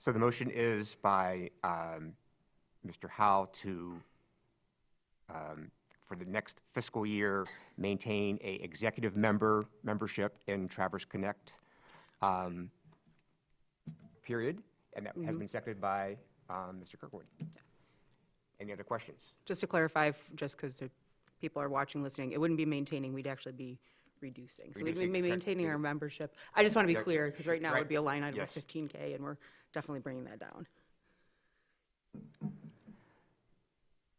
so the motion is by Mr. Howe to, for the next fiscal year, maintain a executive membership in Traverse Connect, period, and that has been seconded by Mr. Kirkwood. Any other questions? Just to clarify, just because people are watching, listening, it wouldn't be maintaining, we'd actually be reducing. So we'd Reducing, be correct. maintaining our membership. I just want to be That- clear, because right now it right. would be a line item of Yes. 15K, and we're definitely bringing that down.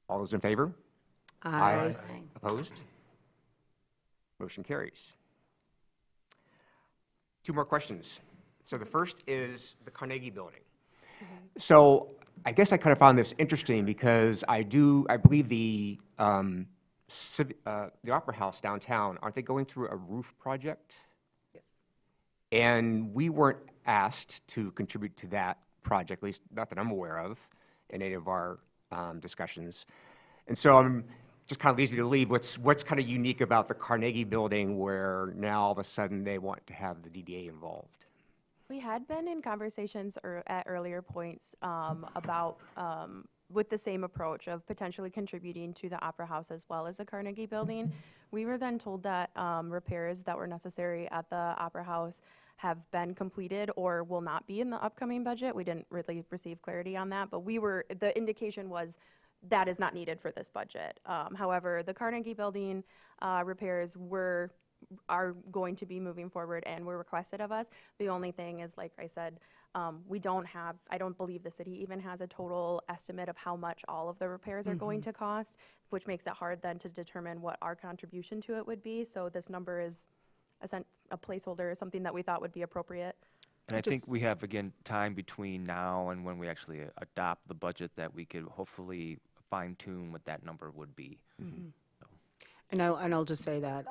All those in favor? Aye. Aye. Opposed? Motion carries. Two more questions. So the first is the Carnegie Building. So I guess I kind of found this interesting because I believe the Opera House downtown, aren't they going through a roof project? Yes. And we weren't asked to contribute to that project, at least not that I'm aware of, in any of our discussions. And so just kind of leads me to leave. What's kind of unique about the Carnegie Building where now all of a sudden they want to have the DDA involved? We had been in conversations at earlier points about, with the same approach of potentially contributing to the Opera House as well as the Carnegie Building. We were then told that repairs that were necessary at the Opera House have been completed or will not be in the upcoming budget. We didn't really receive clarity on that, but the indication was that is not needed for this budget. However, the Carnegie Building repairs are going to be moving forward and were requested of us. The only thing is, like I said, I don't believe the city even has a total estimate of how much all of the repairs are going to cost, which makes it hard then to determine what our contribution to it would be. So this number is a placeholder, something that we thought would be appropriate. And I think we have, again, time between now and when we actually adopt the budget that we could hopefully fine tune what that number would be. And I'll just say that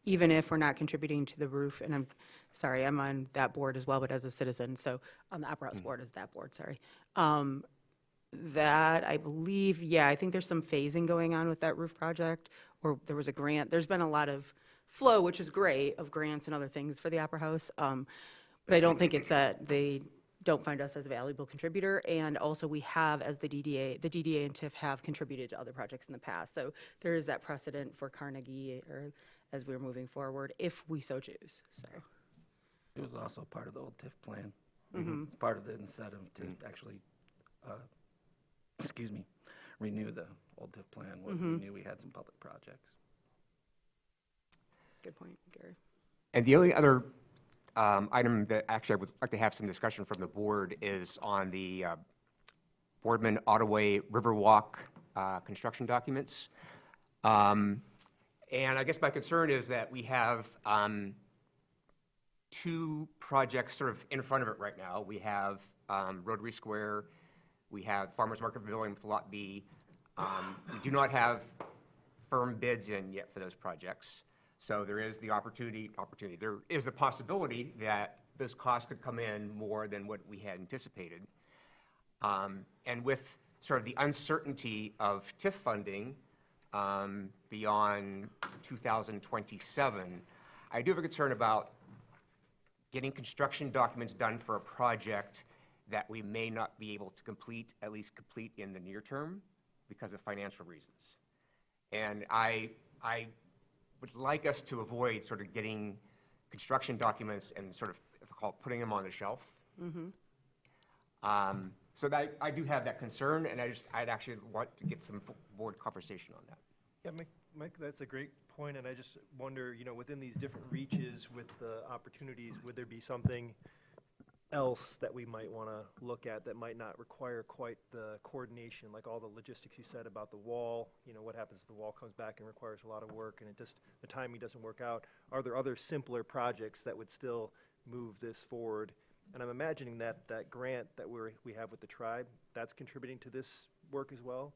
even if we're not contributing to the roof, and I'm sorry, I'm on that board as well, but as a citizen, so on the Opera House board is that board, sorry. That, I believe, yeah, I think there's some phasing going on with that roof project, or there was a grant. There's been a lot of flow, which is great, of grants and other things for the Opera House. But I don't think it's that they don't find us as a valuable contributor, and also we have, as the DDA and TIF have contributed to other projects in the past. So there is that precedent for Carnegie, or as we're moving forward, if we so choose, so. It was also part of the old TIF plan. It's part of the incentive to actually, renew the old TIF plan, was we knew we had some public projects. Good point, Gary. And the only other item that actually I would like to have some discussion from the board is on the Boardman Ottaway Riverwalk construction documents. And I guess my concern is that we have two projects sort of in front of it right now. We have Rotary Square, we have Farmers Market Pavilion with Lot B. We do not have firm bids in yet for those projects. So there is the there is the possibility that this cost could come in more than what we had anticipated. And with sort of the uncertainty of TIF funding beyond 2027, I do have a concern about getting construction documents done for a project that we may not be able to complete, at least complete in the near term, because of financial reasons. And I would like us to avoid sort of getting construction documents and sort of, if I call it, putting them on the shelf. So that, I do have that concern, and I'd actually want to get some board conversation on that. Yeah, Mike, that's a great point, and I just wonder, within these different reaches with the opportunities, would there be something else that we might want to look at that might not require quite the coordination, like all the logistics you said about the wall? What happens if the wall comes back and requires a lot of work, and the timing doesn't work out? Are there other simpler projects that would still move this forward? And I'm imagining that grant that we have with the tribe, that's contributing to this work as well?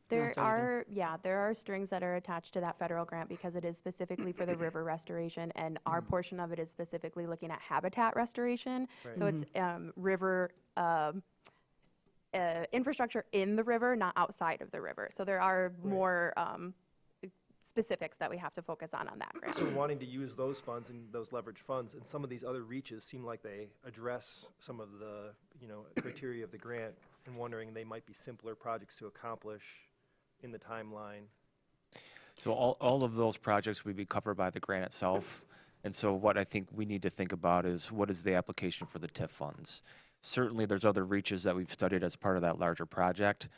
There are strings that are attached to that federal grant because it is specifically for the river restoration, and our portion of it is specifically looking at habitat restoration. Right. So it's river infrastructure in the river, not outside of the river. So there are more specifics that we have to focus on that grant. So wanting to use those funds and those leverage funds, and some of these other reaches seem like they address some of the, criteria of the grant, and wondering they might be simpler projects to accomplish in the timeline. So all of those projects would be covered by the grant itself. And so what I think we need to think about is what is the application for the TIF funds? Certainly there's other reaches that we've studied as part of that larger project.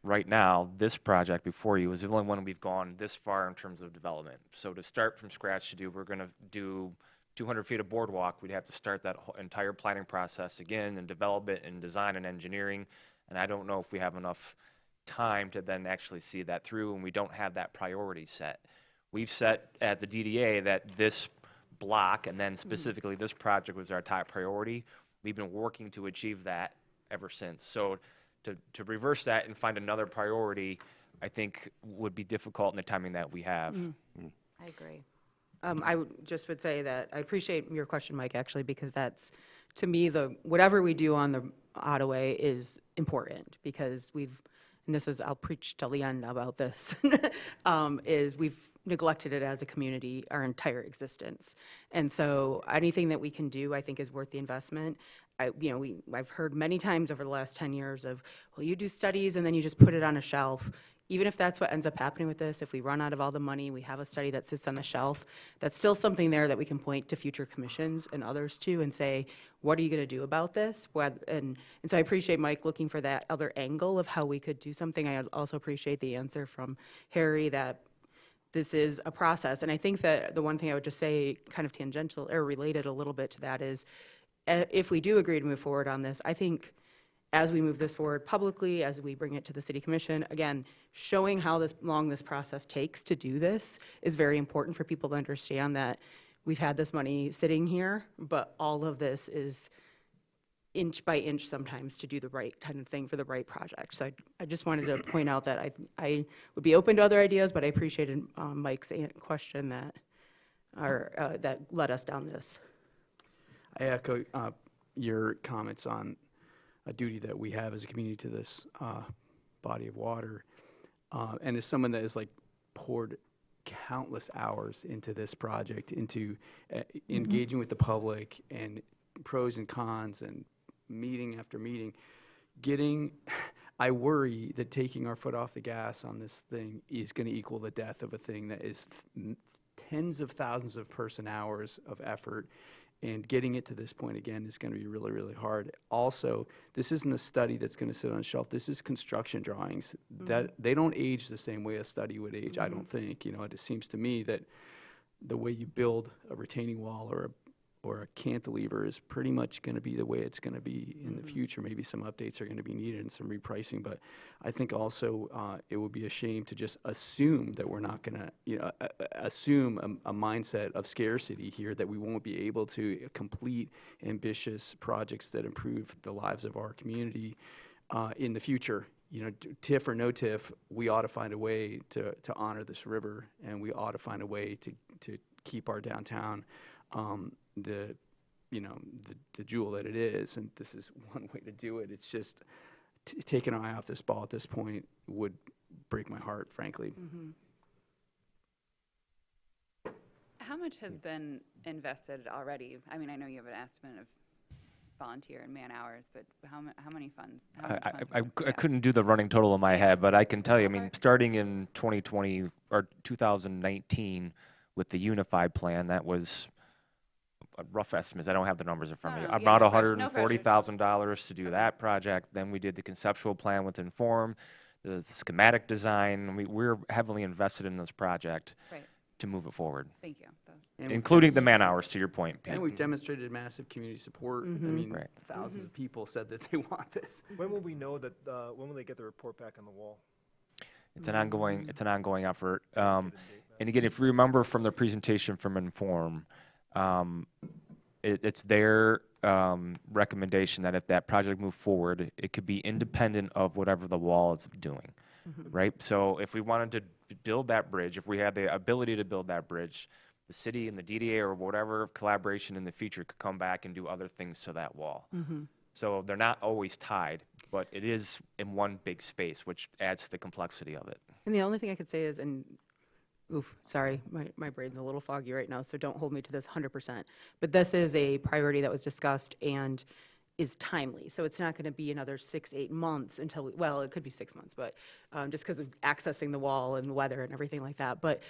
Right now, this project before you is the only one we've gone this far in terms of development. So to start from scratch we're going to do 200 feet of boardwalk, we'd have to start that whole entire planning process again and develop it and design and engineering. And I don't know if we have enough time to then actually see that through, and we don't have that priority set. We've set at the DDA that this block, and then specifically this project, was our top priority. We've been working to achieve that ever since. So to reverse that and find another priority, I think would be difficult in the timing that we have. I agree. I would say that I appreciate your question, Mike, actually, because that's, to me, whatever we do on the Ottaway is important, because I'll preach till the end about this, is we've neglected it as a community our entire existence. And so anything that we can do, I think, is worth the investment. I've heard many times over the last 10 years of, well, you do studies and then you just put it on a shelf. Even if that's what ends up happening with this, if we run out of all the money, we have a study that sits on the shelf, that's still something there that we can point to future commissions and others to and say, what are you going to do about this? And so I appreciate Mike looking for that other angle of how we could do something. I also appreciate the answer from Harry that this is a process. And I think that the one thing I would just say, kind of tangential or related a little bit to that, is if we do agree to move forward on this, I think as we move this forward publicly, as we bring it to the city commission, again, showing how long this process takes to do this is very important for people to understand that we've had this money sitting here, but all of this is inch by inch sometimes to do the right kind of thing for the right project. So I just wanted to point out that I would be open to other ideas, but I appreciated Mike's question that led us down this. I echo your comments on a duty that we have as a community to this body of water. And as someone that has poured countless hours into this project, into engaging with the public and pros and cons and meeting after meeting, I worry that taking our foot off the gas on this thing is going to equal the death of a thing that is tens of thousands of person hours of effort. And getting it to this point again is going to be really, really hard. Also, this isn't a study that's going to sit on a shelf. This is construction drawings. That they don't age the same way a study would age, I don't think. It seems to me that the way you build a retaining wall or a cantilever is pretty much going to be the way it's going to be in the future. Maybe some updates are going to be needed and some repricing, but I think also it would be a shame to just assume that we're not going to, assume a mindset of scarcity here, that we won't be able to complete ambitious projects that improve the lives of our community in the future. TIF or no TIF, we ought to find a way to honor this river, and we ought to find a way to keep our downtown the jewel that it is, and this is one way to do it. It's just taking an eye off this ball at this point would break my heart, frankly. How much has been invested already? I mean, I know you have an estimate of volunteer and man hours, but how many funds? I couldn't do the running total in my head, but I can tell you, I mean, starting in 2020 or 2019 with the unified plan, that was rough estimates, I don't have the numbers in front of me, Oh, yeah, about no pressure, no pressure. $140,000 to do that project. Then we did the conceptual plan with Inform, the schematic design. We're heavily invested in this project Right, to move it forward, thank you. And we've including the demonstrated- man-hours, to your point, Pete. And we've demonstrated massive community support. I mean, Right. thousands of people said that they want this. When will we know that, when will they get the report back on the wall? It's an ongoing effort. And again, if you remember from the presentation from Inform, it's their recommendation that if that project moved forward, it could be independent of whatever the wall is doing, right? So if we wanted to build that bridge, if we had the ability to build that bridge, the city and the DDA or whatever collaboration in the future could come back and do other things to that wall. So they're not always tied, but it is in one big space, which adds to the complexity of it. And the only thing I could say is, and oof, sorry, my brain's a little foggy right now, so don't hold me to this 100%. But this is a priority that was discussed and is timely. So it's not going to be another 6-8 months until, well, it could be 6 months, but just because of accessing the wall and weather and everything like that. But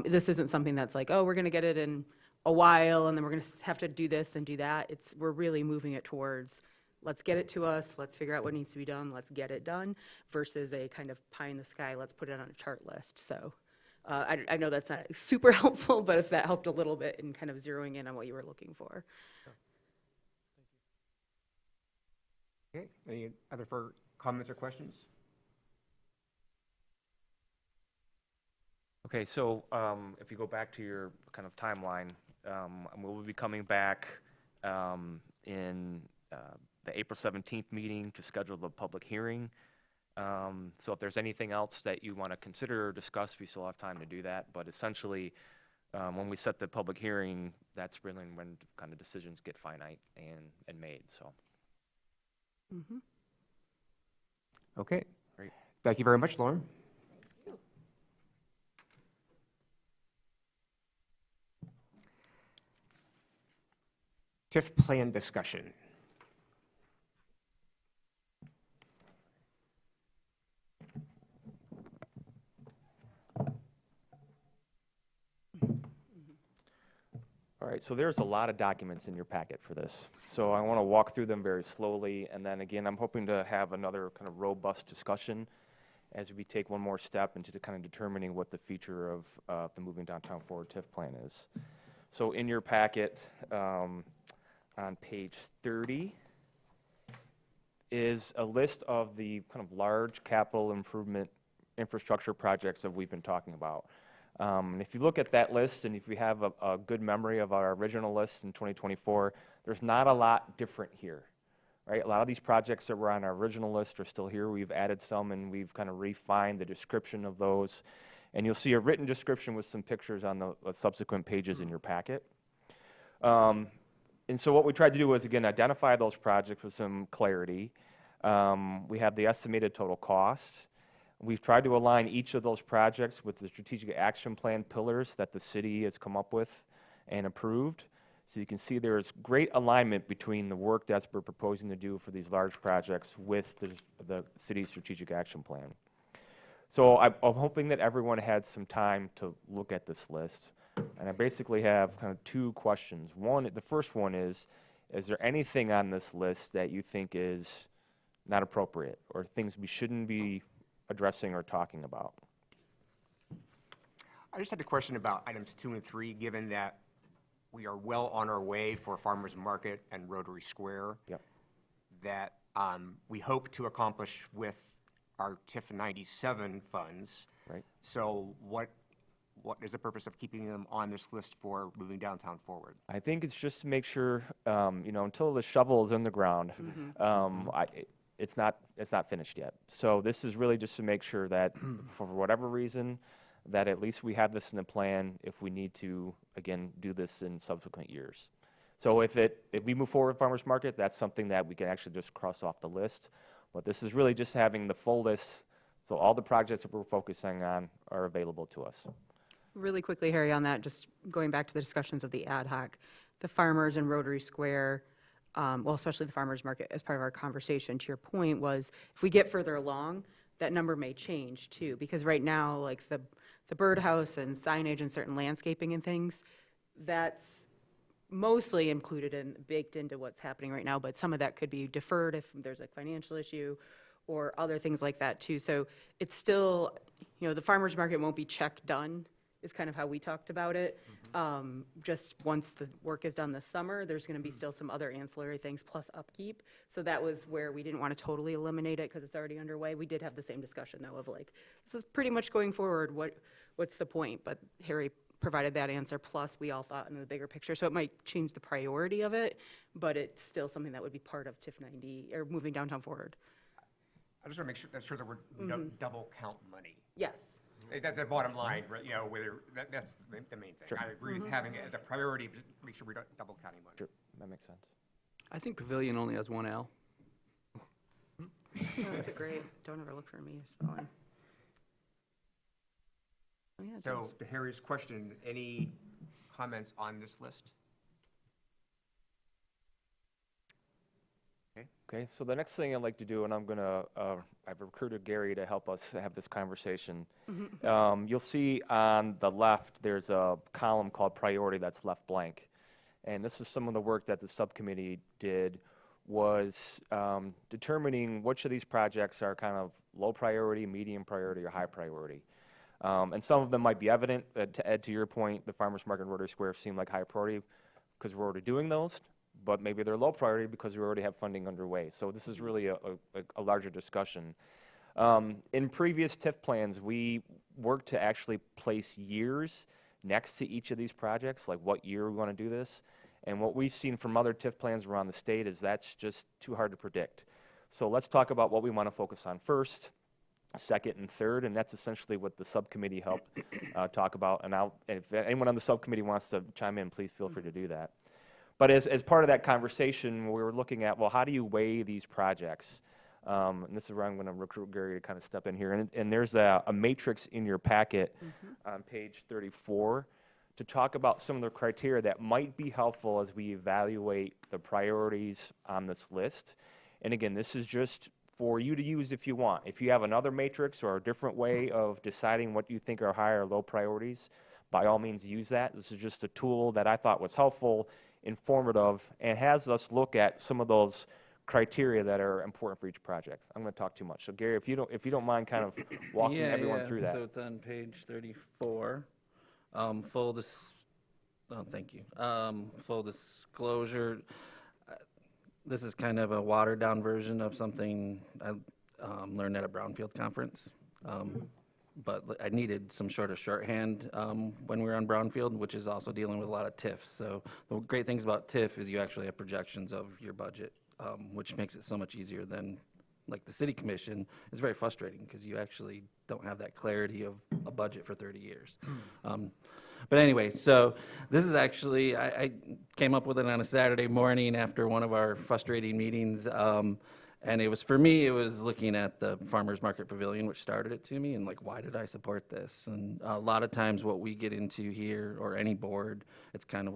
this isn't something that's like, oh, we're going to get it in a while and then we're going to have to do this and do that. We're really moving it towards, let's get it to us, let's figure out what needs to be done, let's get it done, versus a kind of pie in the sky, let's put it on a chart list. So I know that's not super helpful, but if that helped a little bit in kind of zeroing in on what you were looking for. Okay, any other comments or questions? Okay, so if you go back to your kind of timeline, we'll be coming back in the April 17th meeting to schedule the public hearing. So if there's anything else that you want to consider or discuss, we still have time to do that. But essentially, when we set the public hearing, that's really when kind of decisions get finite and made, so. Okay. Great. Thank you very much, Lauren. TIF plan discussion. All right, so there's a lot of documents in your packet for this. So I want to walk through them very slowly, and then again, I'm hoping to have another kind of robust discussion as we take one more step into kind of determining what the feature of the Moving Downtown Forward TIF plan is. So in your packet, on page 30, is a list of the kind of large capital improvement infrastructure projects that we've been talking about. And if you look at that list, and if you have a good memory of our original list in 2024, there's not a lot different here, right? A lot of these projects that were on our original list are still here. We've added some, and we've kind of refined the description of those. And you'll see a written description with some pictures on the subsequent pages in your packet. And so what we tried to do was, again, identify those projects with some clarity. We have the estimated total cost. We've tried to align each of those projects with the strategic action plan pillars that the city has come up with and approved. So you can see there's great alignment between the work that we're proposing to do for these large projects with the city's strategic action plan. So I'm hoping that everyone had some time to look at this list. And I basically have kind of two questions. The first one is there anything on this list that you think is not appropriate or things we shouldn't be addressing or talking about? I just had a question about items 2 and 3, given that we are well on our way for Farmers Market and Rotary Square. Yep. That we hope to accomplish with our TIF 97 funds. Right. So what is the purpose of keeping them on this list for Moving Downtown Forward? I think it's just to make sure, until the shovel is in the ground, it's not finished yet. So this is really just to make sure that for whatever reason, that at least we have this in the plan if we need to, again, do this in subsequent years. So if we move forward with Farmers Market, that's something that we can actually just cross off the list. But this is really just having the full list, so all the projects that we're focusing on are available to us. Really quickly, Harry, on that, just going back to the discussions of the ad hoc, the farmers and Rotary Square, well, especially the farmers market, as part of our conversation, to your point, was if we get further along, that number may change too, because right now, like the birdhouse and signage and certain landscaping and things, that's mostly included and baked into what's happening right now, but some of that could be deferred if there's a financial issue or other things like that too. So it's still, the farmer's market won't be check done, is kind of how we talked about it. Just once the work is done this summer, there's going to be still some other ancillary things plus upkeep. So that was where we didn't want to totally eliminate it because it's already underway. We did have the same discussion though of like, this is pretty much going forward. What's the point? But Harry provided that answer, plus we all thought in the bigger picture. So it might change the priority of it, but it's still something that would be part of TIF 90 or moving downtown forward. I just want to make sure that we don't double count money. Yes. That's the bottom line, right, whether, that's the main thing. Sure. I agree with having it as a priority, but make sure we don't double counting money. Sure, that makes sense. I think pavilion only has one L. That's a great, don't ever look for me spelling. Oh, yeah, it So does. to Harry's question, any comments on this list? Okay, so the next thing I'd like to do, and I've recruited Gary to help us have this conversation. You'll see on the left, there's a column called priority that's left blank. And this is some of the work that the subcommittee did, was determining which of these projects are kind of low priority, medium priority, or high priority. And some of them might be evident. To Ed, to your point, the farmers market and Rotary Square seem like high priority because we're already doing those, but maybe they're low priority because we already have funding underway. So this is really a larger discussion. In previous TIF plans, we worked to actually place years next to each of these projects, like what year we want to do this. And what we've seen from other TIF plans around the state is that's just too hard to predict. So let's talk about what we want to focus on first, second, and third, and that's essentially what the subcommittee helped talk about. And if anyone on the subcommittee wants to chime in, please feel free to do that. But as part of that conversation, we were looking at, well, how do you weigh these projects? And this is where I'm going to recruit Gary to kind of step in here. And there's a matrix in your packet on page 34 to talk about some of the criteria that might be helpful as we evaluate the priorities on this list. And again, this is just for you to use if you want. If you have another matrix or a different way of deciding what you think are high or low priorities, by all means use that. This is just a tool that I thought was helpful, informative, and has us look at some of those criteria that are important for each project. I'm going to talk too much. So Gary, if you don't mind kind of walking everyone through that. So it's on page 34. Thank you. Full disclosure, this is kind of a watered down version of something I learned at a Brownfield conference. But I needed some sort of shorthand when we were on Brownfield, which is also dealing with a lot of TIFs. So the great things about TIF is you actually have projections of your budget, which makes it so much easier than like the city commission. It's very frustrating because you actually don't have that clarity of a budget for 30 years. But anyway, so this is actually, I came up with it on a Saturday morning after one of our frustrating meetings. And it was, for me, it was looking at the Farmers Market Pavilion, which started it to me, and like, why did I support this? And a lot of times what we get into here, or any board, it's kind of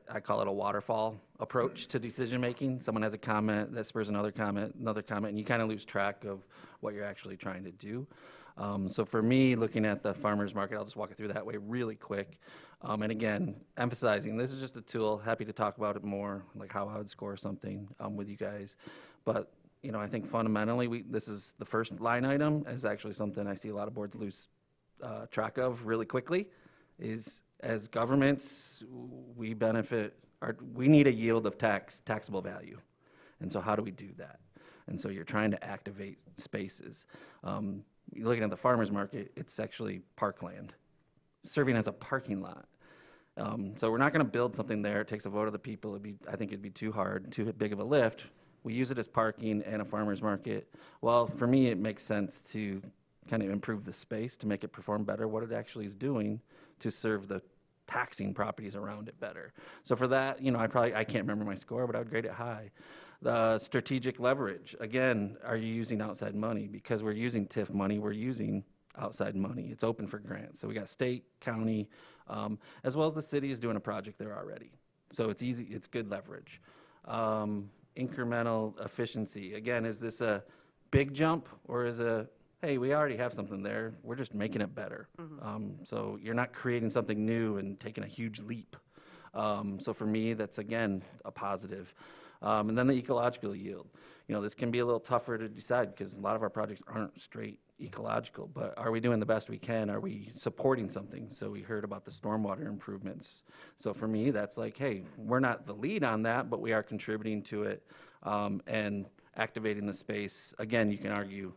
I call it a waterfall approach to decision-making. Someone has a comment, that spurs another comment, and you kind of lose track of what you're actually trying to do. So for me, looking at the farmers market, I'll just walk it through that way really quick. And again, emphasizing, this is just a tool, happy to talk about it more, like how I would score something with you guys. But I think fundamentally, this is the first line item, is actually something I see a lot of boards lose track of really quickly, is as governments, we need a yield of taxable value. And so how do we do that? And so you're trying to activate spaces. You're looking at the farmer's market, it's actually parkland, serving as a parking lot. So we're not going to build something there. It takes a vote of the people. I think it'd be too hard, too big of a lift. We use it as parking and a farmer's market. Well, for me, it makes sense to kind of improve the space to make it perform better, what it actually is doing to serve the taxing properties around it better. So for that, I can't remember my score, but I would grade it high. The strategic leverage, again, are you using outside money? Because we're using TIF money, we're using outside money. It's open for grants. So we got state, county, as well as the city is doing a project there already. So it's easy, it's good leverage. Incremental efficiency, again, is this a big jump or is hey, we already have something there, we're just making it better. So you're not creating something new and taking a huge leap. So for me, that's again, a positive. And then the ecological yield. You know, this can be a little tougher to decide because a lot of our projects aren't straight ecological, but are we doing the best we can? Are we supporting something? So we heard about the stormwater improvements. So for me, that's like, hey, we're not the lead on that, but we are contributing to it and activating the space. Again, you can argue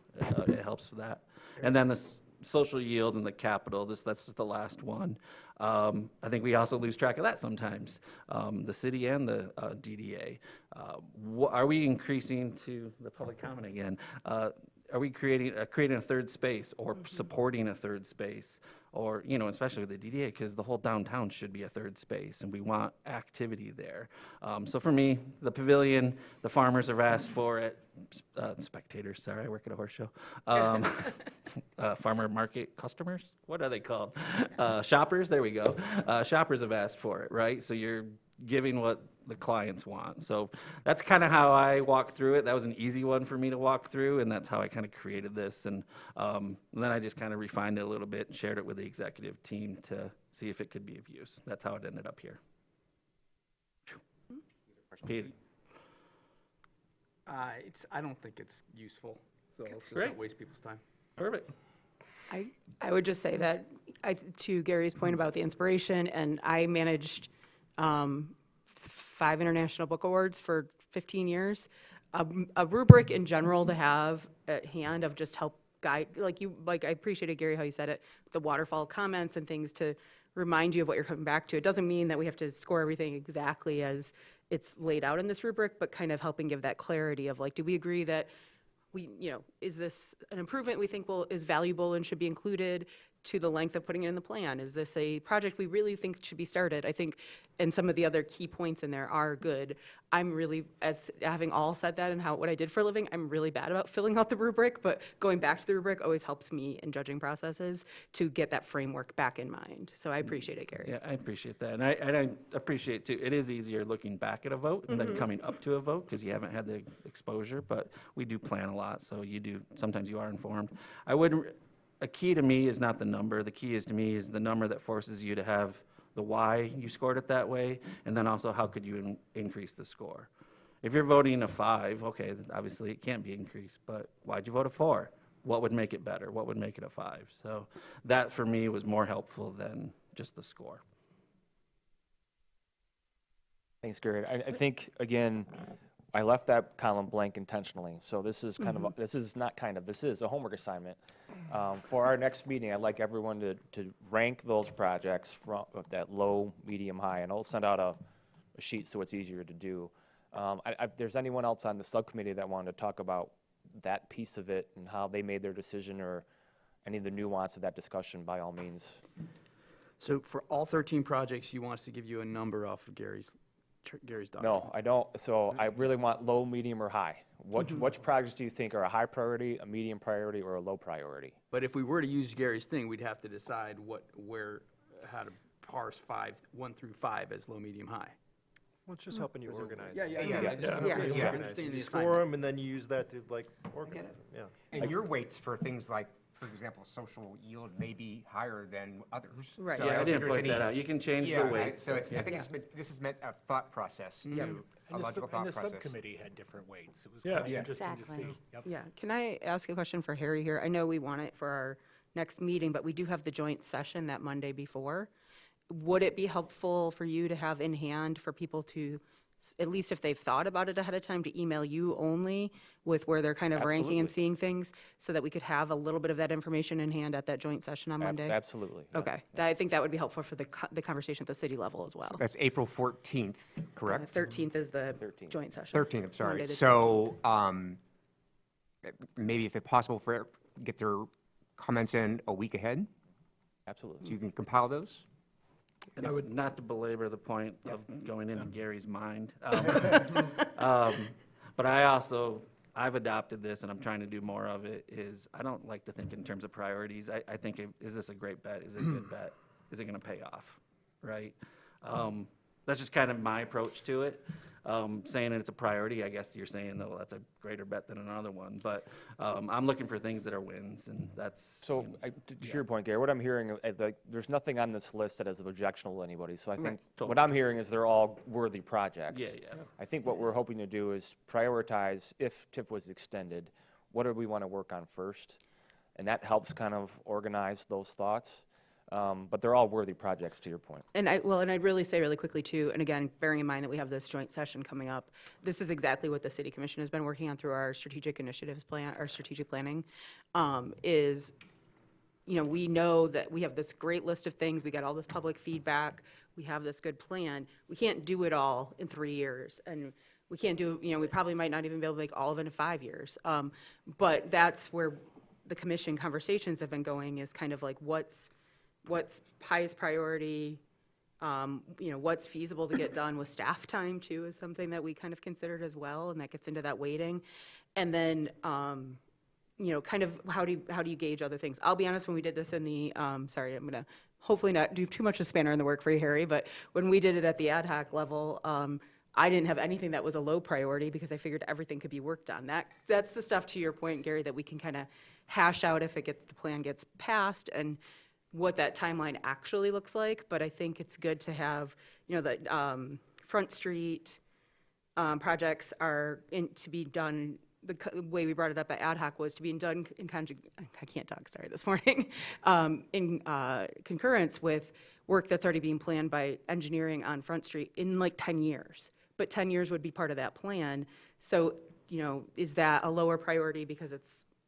it helps with that. And then the social yield and the capital, that's just the last one. I think we also lose track of that sometimes, the city and the DDA. Are we increasing, to the public comment again, are we creating a third space or supporting a third space? Or, you know, especially with the DDA, because the whole downtown should be a third space, and we want activity there. So for me, the pavilion, the farmers have asked for it. Spectators, sorry, I work at a horse show. Farmer market customers, what are they called? Shoppers, there we go. Shoppers have asked for it, right? So you're giving what the clients want. So that's kind of how I walk through it. That was an easy one for me to walk through, and that's how I kind of created this. And then I just kind of refined it a little bit and shared it with the executive team to see if it could be of use. That's how it ended up here. Pete. I don't think it's useful, so let's just Great. not waste people's time. Perfect. I would just say that, to Gary's point about the inspiration, and I managed 5 International Book Awards for 15 years. A rubric in general to have at hand of just help guide, like I appreciated, Gary, how you said it, the waterfall comments and things to remind you of what you're coming back to. It doesn't mean that we have to score everything exactly as it's laid out in this rubric, but kind of helping give that clarity of like, do we agree that is this an improvement we think is valuable and should be included to the length of putting it in the plan? Is this a project we really think should be started? I think, and some of the other key points in there are good. I'm really, as having all said that and what I did for a living, I'm really bad about filling out the rubric, but going back to the rubric always helps me in judging processes to get that framework back in mind. So I appreciate it, Gary. Yeah, I appreciate that. And I appreciate, too, it is easier looking back at a vote than coming up to a vote because you haven't had the exposure, but we do plan a lot, so sometimes you are informed. A key to me is not the number. The key to me is the number that forces you to have the why you scored it that way, and then also how could you increase the score. If you're voting a 5, okay, obviously it can't be increased, but why'd you vote a 4? What would make it better? What would make it a 5? So that, for me, was more helpful than just the score. Thanks, Gary. I think, again, I left that column blank intentionally. So this is this is a homework assignment. For our next meeting, I'd like everyone to rank those projects from that low, medium, high, and I'll send out a sheet so it's easier to do. If there's anyone else on the subcommittee that wanted to talk about that piece of it and how they made their decision or any of the nuance of that discussion, by all means. So for all 13 projects, you want us to give you a number off of Gary's document? No, I don't. So I really want low, medium, or high. Which projects do you think are a high priority, a medium priority, or a low priority? But if we were to use Gary's thing, we'd have to decide how to parse 1 through 5 as low, medium, high. Well, it's just helping you organize. Yeah. You Understand the score them, and then you use that to organize them, yeah. And your weights for things like, for example, social yield may be higher than others. Right. So Yeah, I don't didn't think there's point that any- out. You can change Yeah, the weight. so I think this is meant a thought process, to a logical thought process. And the subcommittee had different weights. It was Yeah. kind of Yeah. interesting to Exactly. see. Yep. Yeah, can I ask a question for Harry here? I know we want it for our next meeting, but we do have the joint session that Monday before. Would it be helpful for you to have in hand for people to, at least if they've thought about it ahead of time, to email you only with where they're kind of ranking and Absolutely. seeing things, so that we could have a little bit of that information in hand at that joint session on Monday? Absolutely. yeah. Okay, I think that would be helpful for the conversation at the city level as well. That's April 14th, correct? 13th is the 13th. joint session. 13th, I'm sorry. Monday the So maybe if it's possible for get their comments in a week ahead, Absolutely. so you can compile those? And not to belabor the point of going into Gary's mind, but I've adopted this, and I'm trying to do more of it, is I don't like to think in terms of priorities. I think, is this a great bet? Is it a good bet? Is it going to pay off, right? That's just kind of my approach to it. saying it's a priority. I guess you're saying, though, that's a greater bet than another one. But I'm looking for things that are wins, and that's. So, you know, to your point, Gary, what I'm hearing, there's nothing on this list that is objectionable to anybody. So I think Totally. what I'm hearing is they're all worthy projects. Yeah, yeah. I think what we're hoping to do is prioritize, if TIF was extended, what do we want to work on first? And that helps kind of organize those thoughts. But they're all worthy projects, to your point. And I'd really say really quickly too, and again, bearing in mind that we have this joint session coming up, this is exactly what the city commission has been working on through our strategic initiatives plan, our strategic planning, is, you know, we know that we have this great list of things, we got all this public feedback, we have this good plan. We can't do it all in 3 years, and we can't do, you know, we probably might not even be able to make all of it in 5 years. But that's where the commission conversations have been going, is kind of like what's highest priority, you know, what's feasible to get done with staff time too is something that we kind of considered as well, and that gets into that weighting. And then, you know, kind of how do you gauge other things? I'll be honest, when we did this in the, sorry, I'm gonna hopefully not do too much of spanner in the work for you, Harry, but when we did it at the ad hoc level, I didn't have anything that was a low priority because I figured everything could be worked on. That's the stuff, to your point, Gary, that we can kind of hash out if the plan gets passed, and what that timeline actually looks like. But I think it's good to have, you know, the Front Street projects are to be done, the way we brought it up at ad hoc was to be done in I can't talk, sorry, this morning, in concurrence with work that's already being planned by engineering on Front Street in like 10 years. But 10 years would be part of that plan. So, you know, is that a lower priority because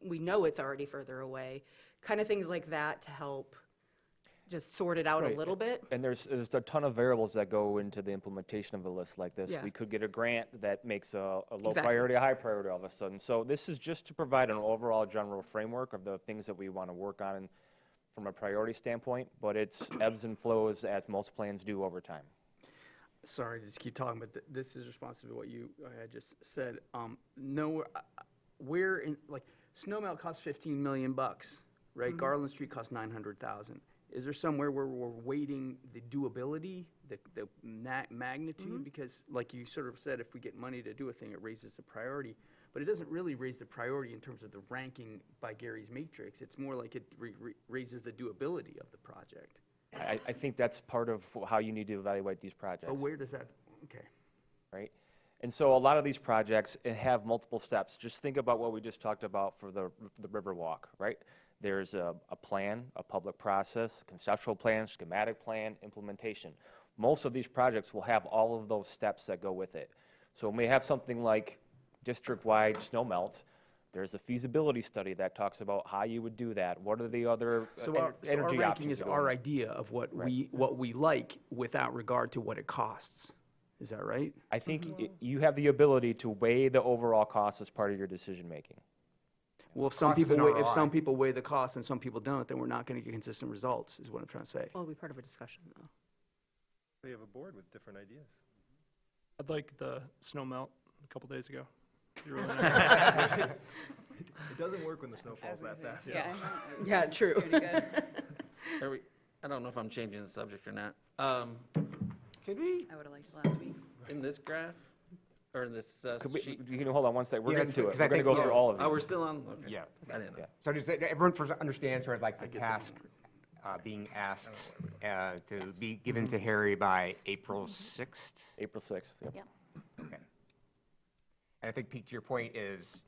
we know it's already further away? Kind of things like that to help just sort it out a Right. little bit. And there's a ton of variables that go into the implementation of a list like this. Yeah. We could get a grant that makes a low Exactly. priority a high priority all of a sudden. So this is just to provide an overall general framework of the things that we want to work on from a priority standpoint, but it's ebbs and flows as most plans do over time. Sorry to just keep talking, but this is responsive to what you had just said. Where in, like, Snowmelt costs $15 million, right? Garland Street costs $900,000. Is there somewhere where we're weighting the doability, the magnitude? Because like you sort of said, if we get money to do a thing, it raises the priority. But it doesn't really raise the priority in terms of the ranking by Gary's matrix. It's more like it raises the doability of the project. I think that's part of how you need to evaluate these projects. But where does that, okay. Right? And so a lot of these projects have multiple steps. Just think about what we just talked about for the Riverwalk, right? There's a plan, a public process, conceptual plan, schematic plan, implementation. Most of these projects will have all of those steps that go with it. So when we have something like district-wide snowmelt, there's a feasibility study that talks about how you would do that. What are the other So our energy ranking options? is to go our in? idea of what Right. we like without regard to what it costs. Is that right? I think you have the ability to weigh the overall cost as part of your decision-making. Well, if some Cost is people an weigh, if some ROI. people weigh the cost and some people don't, then we're not going to get consistent results, is what I'm trying to say. Well, it'll be part of a discussion, though. We have a board with different ideas. I'd like the snow melt a couple days ago. Be really nice. It doesn't work when the snow falls that fast. Yeah. Yeah, true. Pretty good. I don't know if I'm changing the subject or not. Could we, I would've liked last week. in this graph, or in this Could we, sheet? you can hold on one second. We're Yeah, getting to it. 'cause I We're going to think- go through yeah. all of these. Oh, we're still on? Okay. Yeah. I didn't know. Yeah. So does everyone understand sort of like the task being asked to be given to Harry by April 6th? April 6th, yep. Yep. Okay. And I think, Pete, to your point is,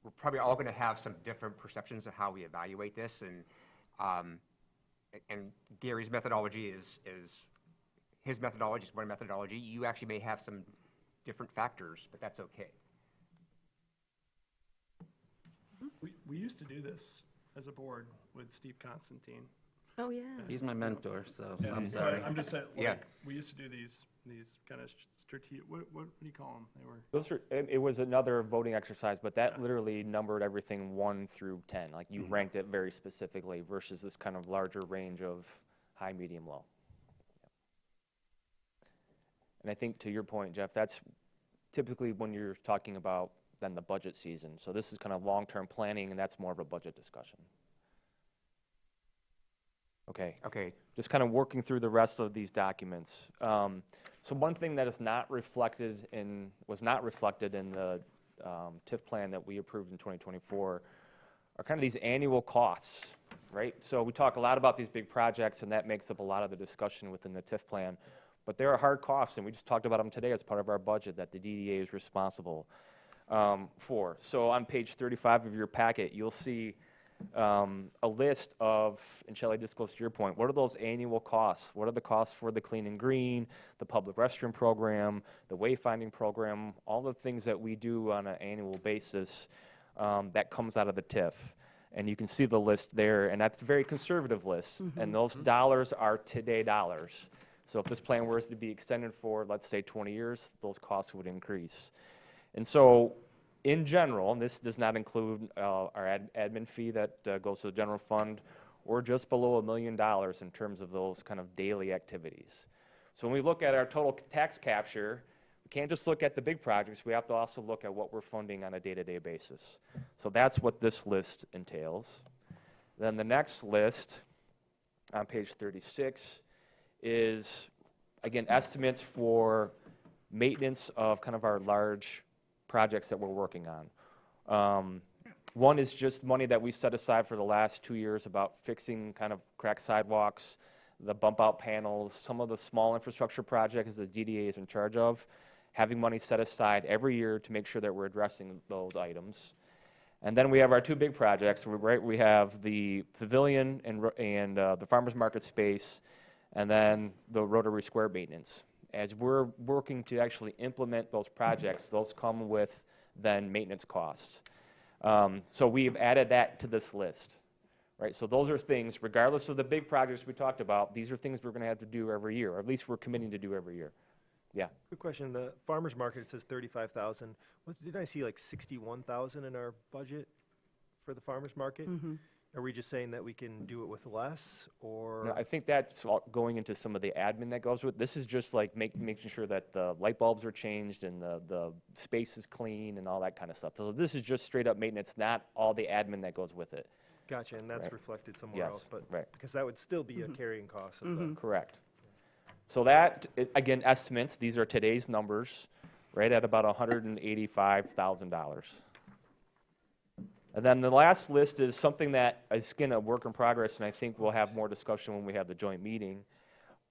we're probably all going to have some different perceptions of how we evaluate this, and Gary's methodology is his methodology is one methodology. You actually may have some different factors, but that's okay. We used to do this as a board with Steve Constantine. Oh, yeah. He's my mentor, so Yeah, I'm but sorry. I'm just saying, Yeah. like, we used to do these kind of strategic, what do you call them? They were, Those are, it was another voting exercise, but that literally numbered everything 1 through 10. Like you ranked it very specifically versus this kind of larger range of high, medium, low. And I think to your point, Jeff, that's typically when you're talking about then the budget season. So this is kind of long-term planning, and that's more of a budget discussion. Okay. Okay, Just kind of working through the rest of these documents. So one thing that is not reflected in, was not reflected in the TIF plan that we approved in 2024 are kind of these annual costs, right? So we talk a lot about these big projects, and that makes up a lot of the discussion within the TIF plan. But there are hard costs, and we just talked about them today as part of our budget that the DDA is responsible for. So on page 35 of your packet, you'll see a list of, and Shelley, just goes to your point, what are those annual costs? What are the costs for the Clean and Green, the public restroom program, the wayfinding program, all the things that we do on an annual basis that comes out of the TIF? And you can see the list there, and that's a very conservative list. And those dollars are today dollars. So if this plan were to be extended for, let's say, 20 years, those costs would increase. And so in general, and this does not include our admin fee that goes to the general fund, we're just below $1 million in terms of those kind of daily activities. So when we look at our total tax capture, we can't just look at the big projects, we have to also look at what we're funding on a day-to-day basis. So that's what this list entails. Then the next list on page 36 is, again, estimates for maintenance of kind of our large projects that we're working on. One is just money that we set aside for the last 2 years about fixing kind of cracked sidewalks, the bump out panels, some of the small infrastructure projects the DDA is in charge of, having money set aside every year to make sure that we're addressing those items. And then we have our two big projects, right? We have the pavilion and the farmers market space, and then the Rotary Square maintenance. As we're working to actually implement those projects, those come with then maintenance costs. So we've added that to this list, right? So those are things, regardless of the big projects we talked about, these are things we're going to have to do every year, or at least we're committing to do every year. Yeah. Quick question, the farmer's market, it says 35,000. Didn't I see like 61,000 in our budget for the farmer's market? Are we just saying that we can do it with less, or? No, I think that's all going into some of the admin that goes with. This is just like making sure that the light bulbs are changed and the space is clean and all that kind of stuff. So this is just straight up maintenance, not all the admin that goes with it. Gotcha, and that's Right. reflected somewhere else, but, right. because that would still be a carrying cost of the. Correct. So that, again, estimates, these are today's numbers, right at about $185,000. And then the last list is something that is, again, a work in progress, and I think we'll have more discussion when we have the joint meeting.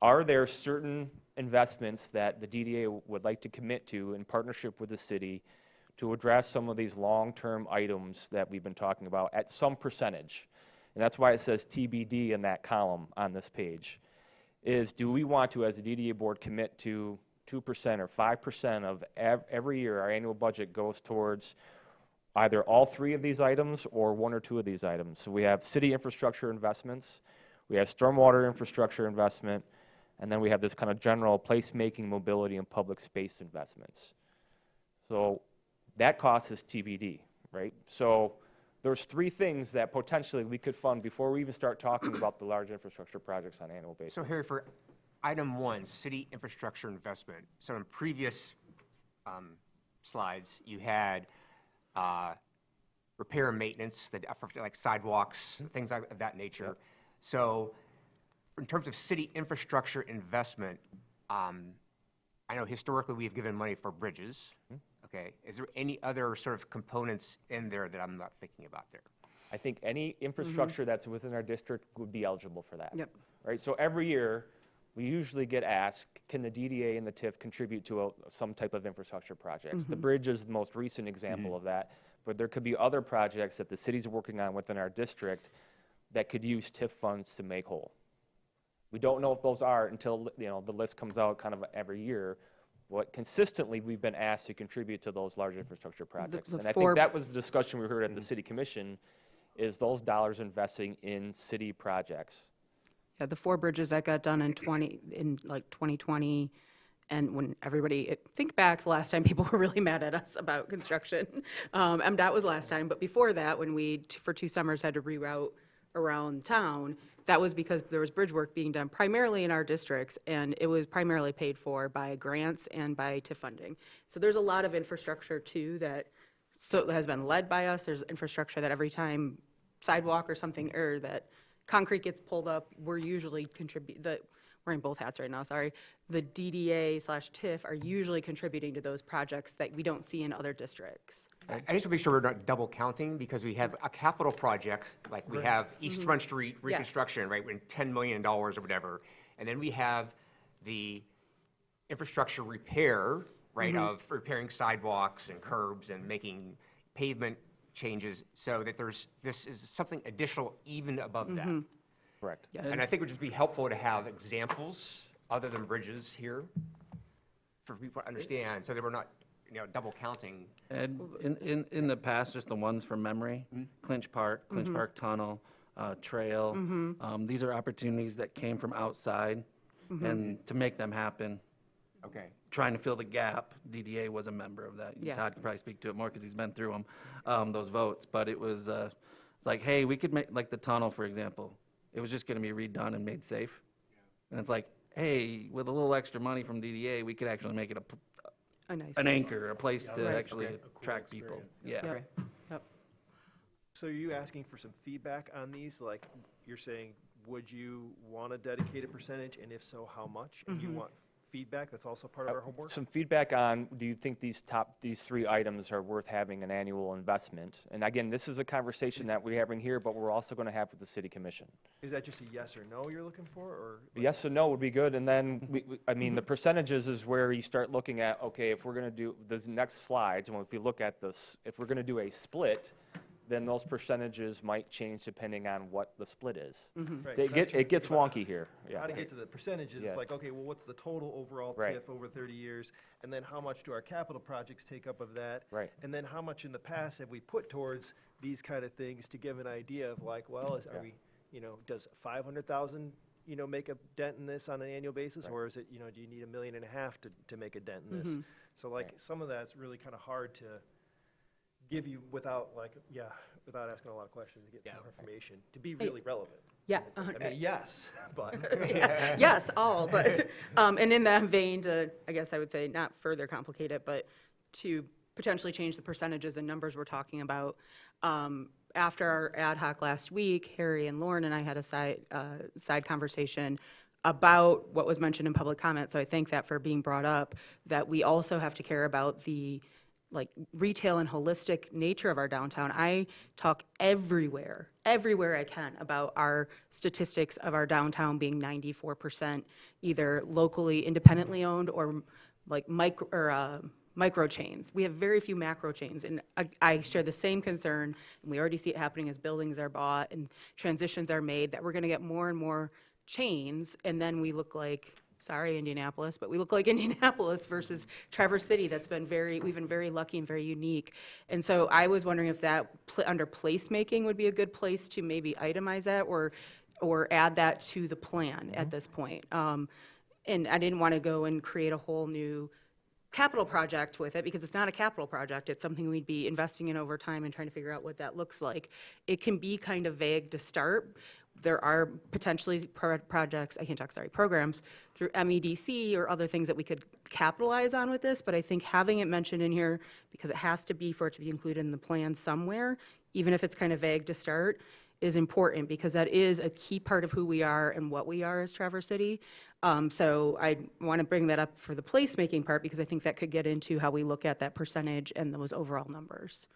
Are there certain investments that the DDA would like to commit to in partnership with the city to address some of these long-term items that we've been talking about at some percentage? And that's why it says TBD in that column on this page. Is do we want to, as a DDA board, commit to 2% or 5% of every year our annual budget goes towards either all three of these items or one or two of these items? So we have city infrastructure investments, we have stormwater infrastructure investment, and then we have this kind of general placemaking, mobility, and public space investments. So that cost is TBD, right? So there's three things that potentially we could fund before we even start talking about the large infrastructure projects on an annual basis. so here for item 1, city infrastructure investment. So in previous slides, you had repair and maintenance, like sidewalks, things of that nature. Yep. So in terms of city infrastructure investment, I know historically we've given money for bridges. Okay, is there any other sort of components in there that I'm not thinking about there? I think any infrastructure that's within our district would be eligible for that. Yep. Right, so every year, we usually get asked, can the DDA and the TIF contribute to some type of infrastructure projects? The bridge is the most recent example of that, but there could be other projects that the city's working on within our district that could use TIF funds to make whole. We don't know if those are until, the list comes out kind of every year. What consistently we've been asked to contribute to those large infrastructure projects. the And I four- think that was the discussion we heard at the city commission, is those dollars investing in city projects. Yeah, the 4 bridges that got done in 2020, and when everybody, think back the last time people were really mad at us about construction. MDOT was last time, but before that, when we, for 2 summers, had to reroute around town, that was because there was bridge work being done primarily in our districts, and it was primarily paid for by grants and by TIF funding. So there's a lot of infrastructure, too, that has been led by us. There's infrastructure that every time sidewalk or something, that concrete gets pulled up, we're usually wearing both hats right now, sorry. The DDA/TIF are usually contributing to those projects that we don't see in other districts. I just want to make sure we're not double counting, because we have a capital project, like we have East Front Street reconstruction, right, with $10 million or whatever. And then we have the infrastructure repair, right, of repairing sidewalks and curbs and making pavement changes, so that this is something additional even above that. Correct. And I think it would just be helpful to have examples other than bridges here for people to understand, so that we're not, double counting. And in the past, just the ones from memory, Clinch Park Tunnel, Trail, these are opportunities that came from outside, and to make them happen, Okay. trying to fill the gap, DDA was a member of that. Yeah. Todd could probably speak to it more because he's been through them, those votes. But it was like, hey, we could make, like the tunnel, for example, it was just going to be redone and made safe. And it's like, hey, with a little extra money from DDA, we could actually make it A nice an place. anchor, a place to Right. actually Okay. A cool attract people. experience. Yeah. Yep. Yep. So are you asking for some feedback on these? Like, you're saying, would you want a dedicated percentage, and if so, how much? And you want feedback, that's also part of our homework? Some feedback on, do you think these 3 items are worth having an annual investment? And again, this is a conversation that we're having here, but we're also going to have with the city commission. Is that just a yes or no you're looking for, or? Yes or no would be good, and then, I mean, the percentages is where you start looking at, okay, if we're going to do, the next slides, and if we look at this, if we're going to do a split, then those percentages might change depending on what the split is. Right, So so It that's trying to gets think about wonky here, yeah. How to get to the percentages, Yes. it's like, okay, well, what's the total overall Right. TIF over 30 years? And then how much do our capital projects take up of that? Right. And then how much in the past have we put towards these kind of things to give an idea of like, well, Yeah. are we, does 500,000, make a dent in this on an annual basis? Right. Or is it, do you need $1.5 million to make a dent in this? So like, Right. some of that's really kind of hard to give you without without asking a lot of questions to get more information, to be really relevant. Yeah. I mean, yes, but. Yes, all, but, and in that vein, I guess I would say, not further complicate it, but to potentially change the percentages and numbers we're talking about. After our ad hoc last week, Harry and Lauren and I had a side conversation about what was mentioned in public comment, so I thank that for being brought up, that we also have to care about the retail and holistic nature of our downtown. I talk everywhere I can about our statistics of our downtown being 94% either locally, independently owned, or micro chains. We have very few macro chains, and I share the same concern, and we already see it happening as buildings are bought and transitions are made, that we're gonna get more and more chains, and then we look like, sorry, Indianapolis, but we look like Indianapolis versus Traverse City. We've been very lucky and very unique. And so I was wondering if that, under placemaking, would be a good place to maybe itemize that or add that to the plan at this point. And I didn't want to go and create a whole new capital project with it, because it's not a capital project. It's something we'd be investing in over time and trying to figure out what that looks like. It can be kind of vague to start. There are potentially programs through MEDC or other things that we could capitalize on with this, but I think having it mentioned in here, because it has to be for it to be included in the plan somewhere, even if it's kind of vague to start, is important, because that is a key part of who we are and what we are as Traverse City. So I want to bring that up for the placemaking part, because I think that could get into how we look at that percentage and those overall numbers.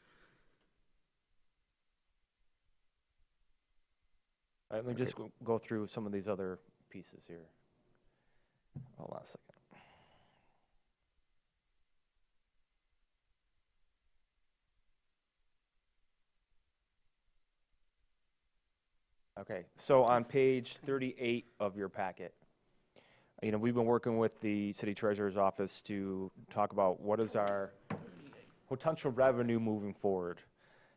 Let me just go through some of these other pieces here. Hold on a second. Okay, so on page 38 of your packet, we've been working with the city treasurer's office to talk about what is our potential revenue moving forward.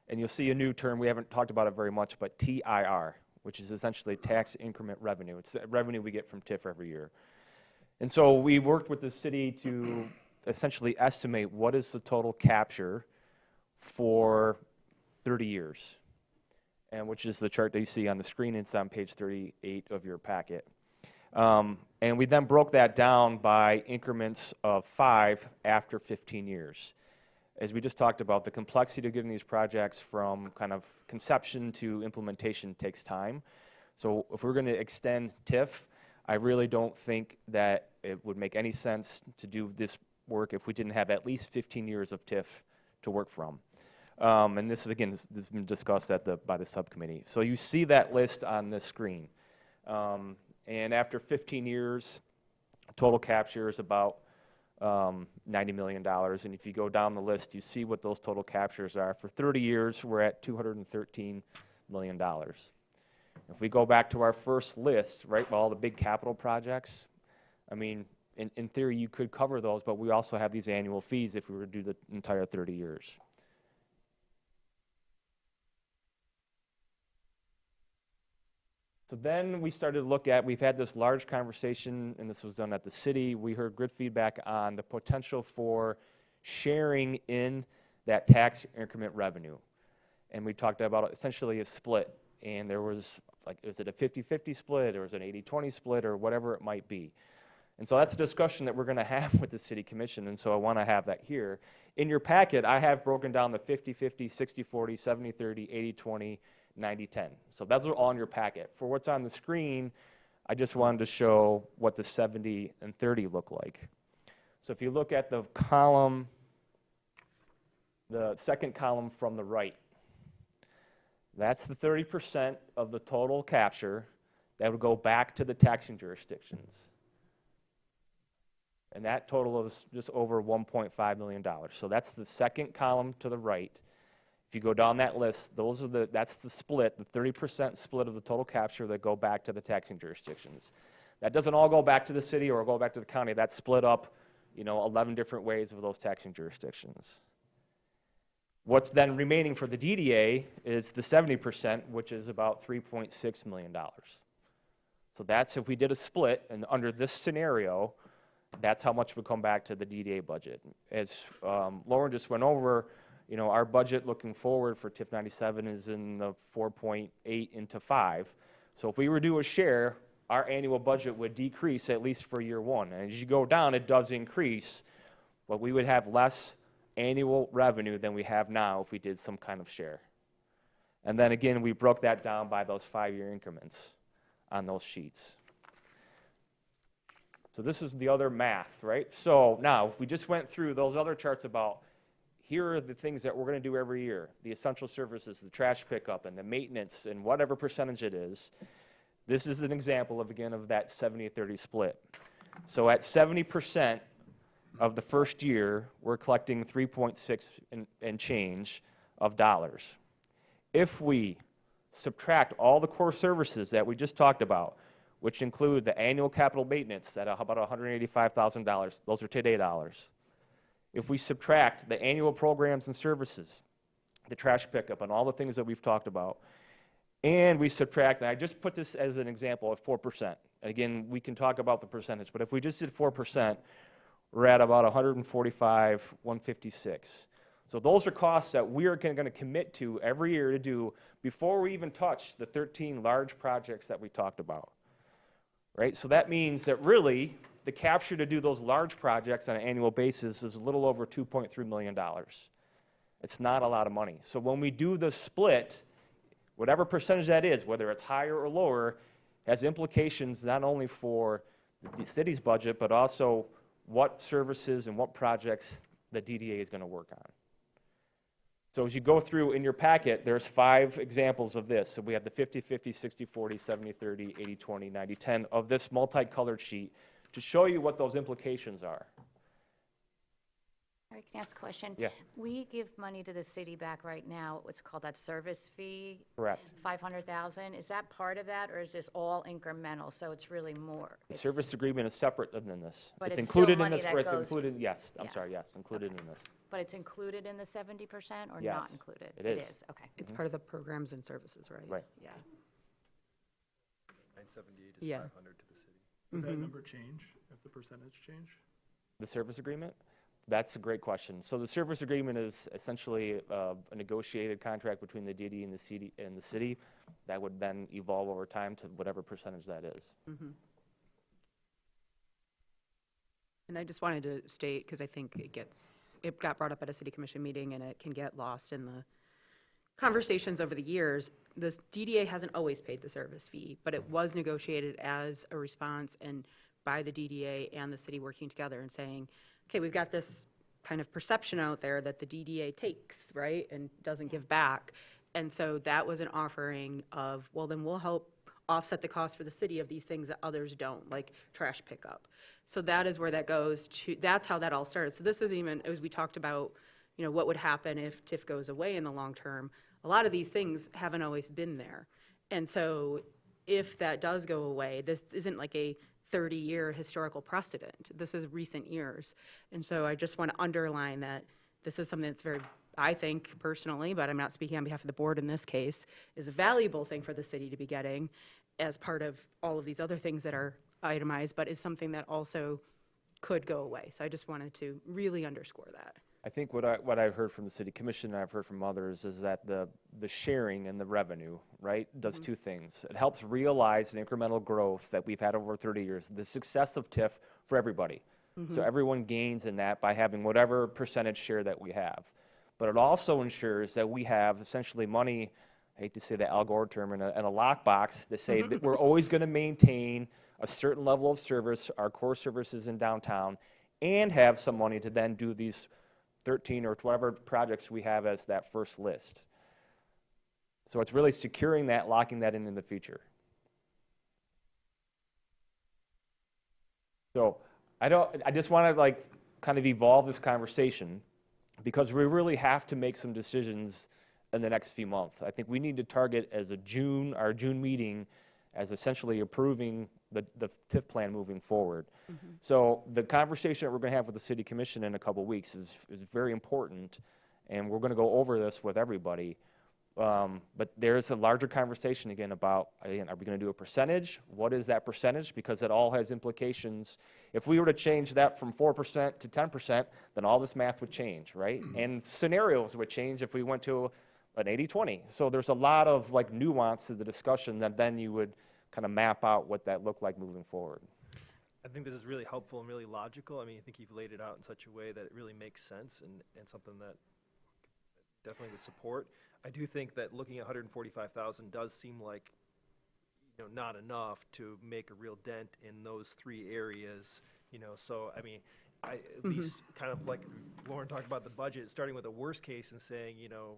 And you'll see a new term, we haven't talked about it very much, but TIR, which is essentially tax increment revenue. It's the revenue we get from TIF every year. And so we worked with the city to essentially estimate what is the total capture for 30 years, and which is the chart that you see on the screen. It's on page 38 of your packet. And we then broke that down by increments of 5 after 15 years. As we just talked about, the complexity of getting these projects from kind of conception to implementation takes time. So if we're going to extend TIF, I really don't think that it would make any sense to do this work if we didn't have at least 15 years of TIF to work from. And this is, again, this has been discussed by the subcommittee. So you see that list on this screen. And after 15 years, total capture is about $90 million. And if you go down the list, you see what those total captures are. For 30 years, we're at $213 million. If we go back to our first list, right, all the big capital projects, I mean, in theory, you could cover those, but we also have these annual fees if we were to do the entire 30 years. So then we started to look at, we've had this large conversation, and this was done at the city. We heard good feedback on the potential for sharing in that tax increment revenue. And we talked about essentially a split. And there was, like, is it a 50-50 split, or is it an 80-20 split, or whatever it might be? And so that's a discussion that we're going to have with the city commission, and so I want to have that here. In your packet, I have broken down the 50-50, 60-40, 70-30, 80-20, 90-10. So those are all in your packet. For what's on the screen, I just wanted to show what the 70 and 30 look like. So if you look at the column, the second column from the right, that's the 30% of the total capture that would go back to the taxing jurisdictions. And that total is just over $1.5 million. So that's the second column to the right. If you go down that list, that's the split, the 30% split of the total capture that go back to the taxing jurisdictions. That doesn't all go back to the city or go back to the county. That's split up, 11 different ways of those taxing jurisdictions. What's then remaining for the DDA is the 70%, which is about $3.6 million. So that's if we did a split, and under this scenario, that's how much would come back to the DDA budget. As Lauren just went over, our budget looking forward for TIF 97 is in the 4.8 into 5. So if we were to do a share, our annual budget would decrease at least for year one. And as you go down, it does increase, but we would have less annual revenue than we have now if we did some kind of share. And then again, we broke that down by those 5-year increments on those sheets. So this is the other math, right? So now, if we just went through those other charts about, here are the things that we're going to do every year, the essential services, the trash pickup, and the maintenance, and whatever percentage it is, this is an example of, again, of that 70-30 split. So at 70% of the first year, we're collecting 3.6 and change of dollars. If we subtract all the core services that we just talked about, which include the annual capital maintenance at about $185,000, those are today dollars. If we subtract the annual programs and services, the trash pickup, and all the things that we've talked about, and we subtract, and I just put this as an example of 4%. And again, we can talk about the percentage, but if we just did 4%, we're at about 145, 156. So those are costs that we are going to commit to every year to do before we even touch the 13 large projects that we talked about. Right? So that means that really the capture to do those large projects on an annual basis is a little over $2.3 million. It's not a lot of money. So when we do the split, whatever percentage that is, whether it's higher or lower, has implications not only for the city's budget, but also what services and what projects the DDA is going to work on. So as you go through in your packet, there's 5 examples of this. So we have the 50-50, 60-40, 70-30, 80-20, 90-10 of this multicolored sheet to show you what those implications are. I can ask a question? Yeah. We give money to the city back right now, what's called that service fee? Correct. 500,000, is that part of that, or is this all incremental, so it's really more? The service agreement is separate than this. But it's it's still included in money this, that it's goes- included, yes, I'm Yeah. sorry, yes, included in this. But it's included in the 70% or Yes, not included? it is. It is, okay. It's part of the programs and services, right? Right. Yeah. 978 is Yeah. 500 to the city. Would that Mhm. number change if the percentage change? The service agreement? That's a great question. So the service agreement is essentially a negotiated contract between the DD and the city that would then evolve over time to whatever percentage that is. Mhm. And I just wanted to state, because I think it got brought up at a city commission meeting, and it can get lost in the conversations over the years, this DDA hasn't always paid the service fee, but it was negotiated as a response and by the DDA and the city working together and saying, okay, we've got this kind of perception out there that the DDA takes, right, and doesn't give back. And so that was an offering of, well, then we'll help offset the cost for the city of these things that others don't, like trash pickup. So that is where that goes to, that's how that all started. So this isn't even, as we talked about, you know, what would happen if TIF goes away in the long term. A lot of these things haven't always been there. And so if that does go away, this isn't like a 30-year historical precedent. This is recent years. And so I just want to underline that this is something that's very, I think personally, but I'm not speaking on behalf of the board in this case, is a valuable thing for the city to be getting as part of all of these other things that are itemized, but is something that also could go away. So I just wanted to really underscore that. I think what I've heard from the city commission and I've heard from others is that the sharing and the revenue, right, does two things. It helps realize the incremental growth that we've had over 30 years, the success of TIF for everybody. So everyone gains in that by having whatever percentage share that we have. But it also ensures that we have essentially money, I hate to say the Al Gore term, in a lockbox to say that we're always going to maintain a certain level of service, our core services in downtown, and have some money to then do these 13 or whatever projects we have as that first list. So it's really securing that, locking that in the future. So I just want to like kind of evolve this conversation because we really have to make some decisions in the next few months. I think we need to target as our June meeting as essentially approving the TIF plan moving forward. So the conversation that we're going to have with the city commission in a couple weeks is very important, and we're going to go over this with everybody. But there's a larger conversation again about, again, are we going to do a percentage? What is that percentage? Because it all has implications. If we were to change that from 4% to 10%, then all this math would change, right? And scenarios would change if we went to an 80-20. So there's a lot of like nuance to the discussion that then you would kind of map out what that looked like moving forward. I think this is really helpful and really logical. I mean, I think you've laid it out in such a way that it really makes sense and something that definitely would support. I do think that looking at 145,000 does seem like, you know, not enough to make a real dent in those three areas, you know. So, I mean, at least kind of like Lauren talked about the budget, starting with the worst case and saying, you know,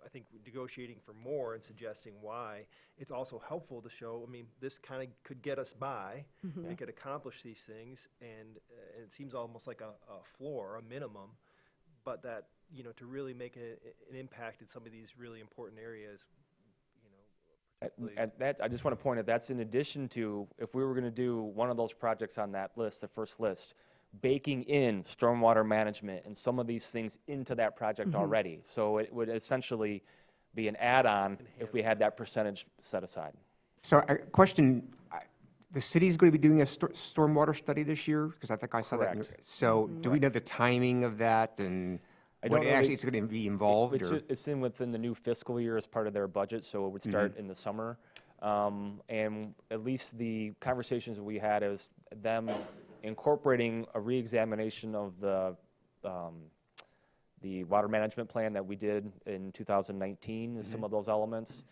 I think negotiating for more and suggesting why, it's also helpful to show, I mean, this kind of could get us by and could accomplish these things, and it seems almost like a floor, a minimum, but that, you know, to really make an impact in some of these really important areas, you know, particularly. I just want to point out that's in addition to, if we were going to do one of those projects on that list, the first list, baking in stormwater management and some of these things into that project already. So it would essentially be an add-on if we had that percentage set aside. So a question, the city's going to be doing a stormwater study this year? Because I think I saw that. So do we know the timing of that and what actually is going to be involved? It's within the new fiscal year as part of their budget, so it would start in the summer. And at least the conversations we had is them incorporating a reexamination of the water management plan that we did in 2019, some of those elements.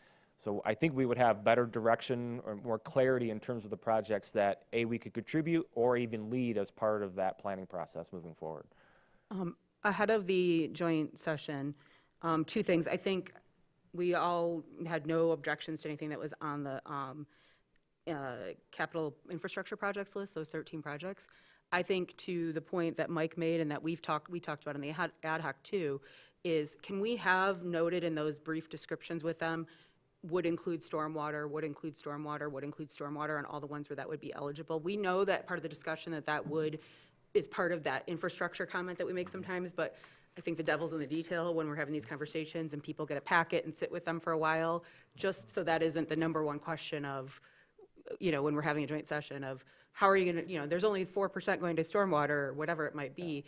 So I think we would have better direction or more clarity in terms of the projects that we could contribute or even lead as part of that planning process moving forward. Ahead of the joint session, two things. I think we all had no objections to anything that was on the capital infrastructure projects list, those 13 projects. I think to the point that Mike made and that we talked about in the ad hoc too, is can we have noted in those brief descriptions with them would include stormwater, would include stormwater, would include stormwater, and all the ones where that would be eligible. We know that part of the discussion that is part of that infrastructure comment that we make sometimes, but I think the devil's in the detail when we're having these conversations and people get a packet and sit with them for a while, just so that isn't the number one question of, you know, when we're having a joint session of how are you going to, you know, there's only 4% going to stormwater or whatever it might be,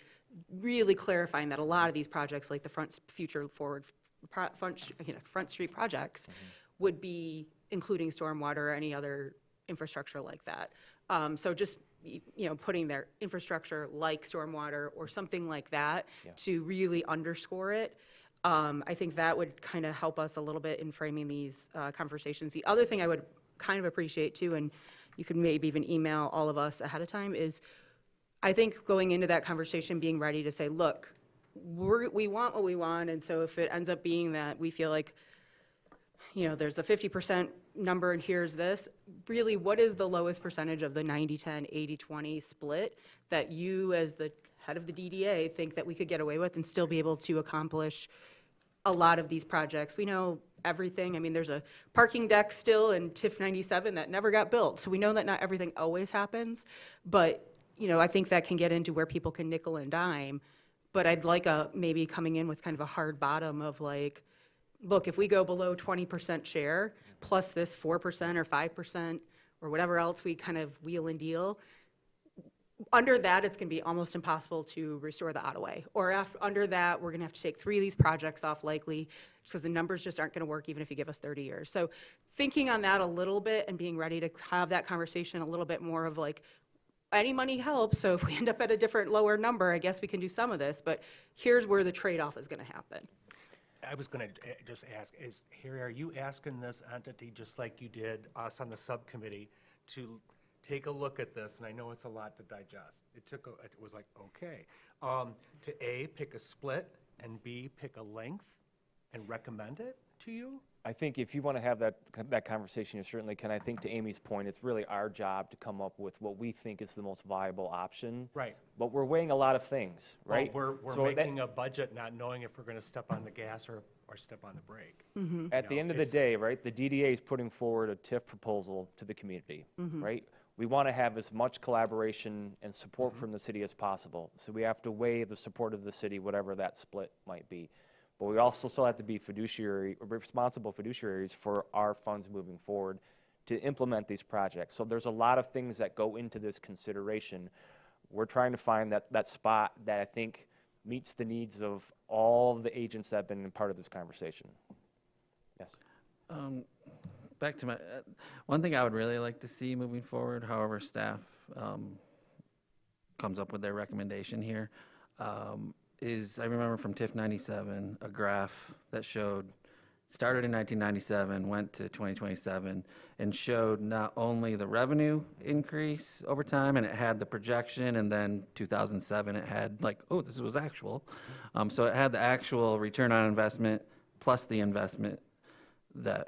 really clarifying that a lot of these projects like the Front Street projects would be including stormwater or any other infrastructure like that. So just, you know, putting their infrastructure like stormwater or something like that to really underscore it. I think that would kind of help us a little bit in framing these conversations. The other thing I would kind of appreciate too, and you could maybe even email all of us ahead of time, is I think going into that conversation, being ready to say, look, we want what we want, and so if it ends up being that we feel like, you know, there's a 50% number and here's this, really, what is the lowest percentage of the 90-10, 80-20 split that you, as the head of the DDA, think that we could get away with and still be able to accomplish a lot of these projects? We know everything. I mean, there's a parking deck still in TIF 97 that never got built, so we know that not everything always happens, but, you know, I think that can get into where people can nickel and dime, but I'd like maybe coming in with kind of a hard bottom of like, look, if we go below 20% share, plus this 4% or 5%, or whatever else we kind of wheel and deal, under that, it's going to be almost impossible to restore the Ottaway. Or under that, we're going to have to take 3 of these projects off likely, because the numbers just aren't going to work even if you give us 30 years. So thinking on that a little bit and being ready to have that conversation a little bit more of like, any money helps, so if we end up at a different lower number, I guess we can do some of this, but here's where the trade-off is going to happen. I was going to just ask, Harry, are you asking this entity, just like you did us on the subcommittee, to take a look at this? And I know it's a lot to digest. It was like, okay, to A, pick a split, and B, pick a length, and recommend it to you? I think if you want to have that conversation, you certainly can. I think to Amy's point, it's really our job to come up with what we think is the most viable option. Right. But we're weighing a lot of things, right? Well, we're So making a budget not knowing if we're going to step on the gas or step on the brake. At the end of the day, right, the DDA is putting forward a TIF proposal to the community, right? We want to have as much collaboration and support from the city as possible. So we have to weigh the support of the city, whatever that split might be. But we also still have to be responsible fiduciaries for our funds moving forward to implement these projects. So there's a lot of things that go into this consideration. We're trying to find that spot that I think meets the needs of all of the agents that have been part of this conversation. Yes. Back to my, one thing I would really like to see moving forward, however staff comes up with their recommendation here, is I remember from TIF 97, a graph that showed, started in 1997, went to 2027, and showed not only the revenue increase over time, and it had the projection, and then 2007, it had like, oh, this was actual. So it had the actual return on investment plus the investment that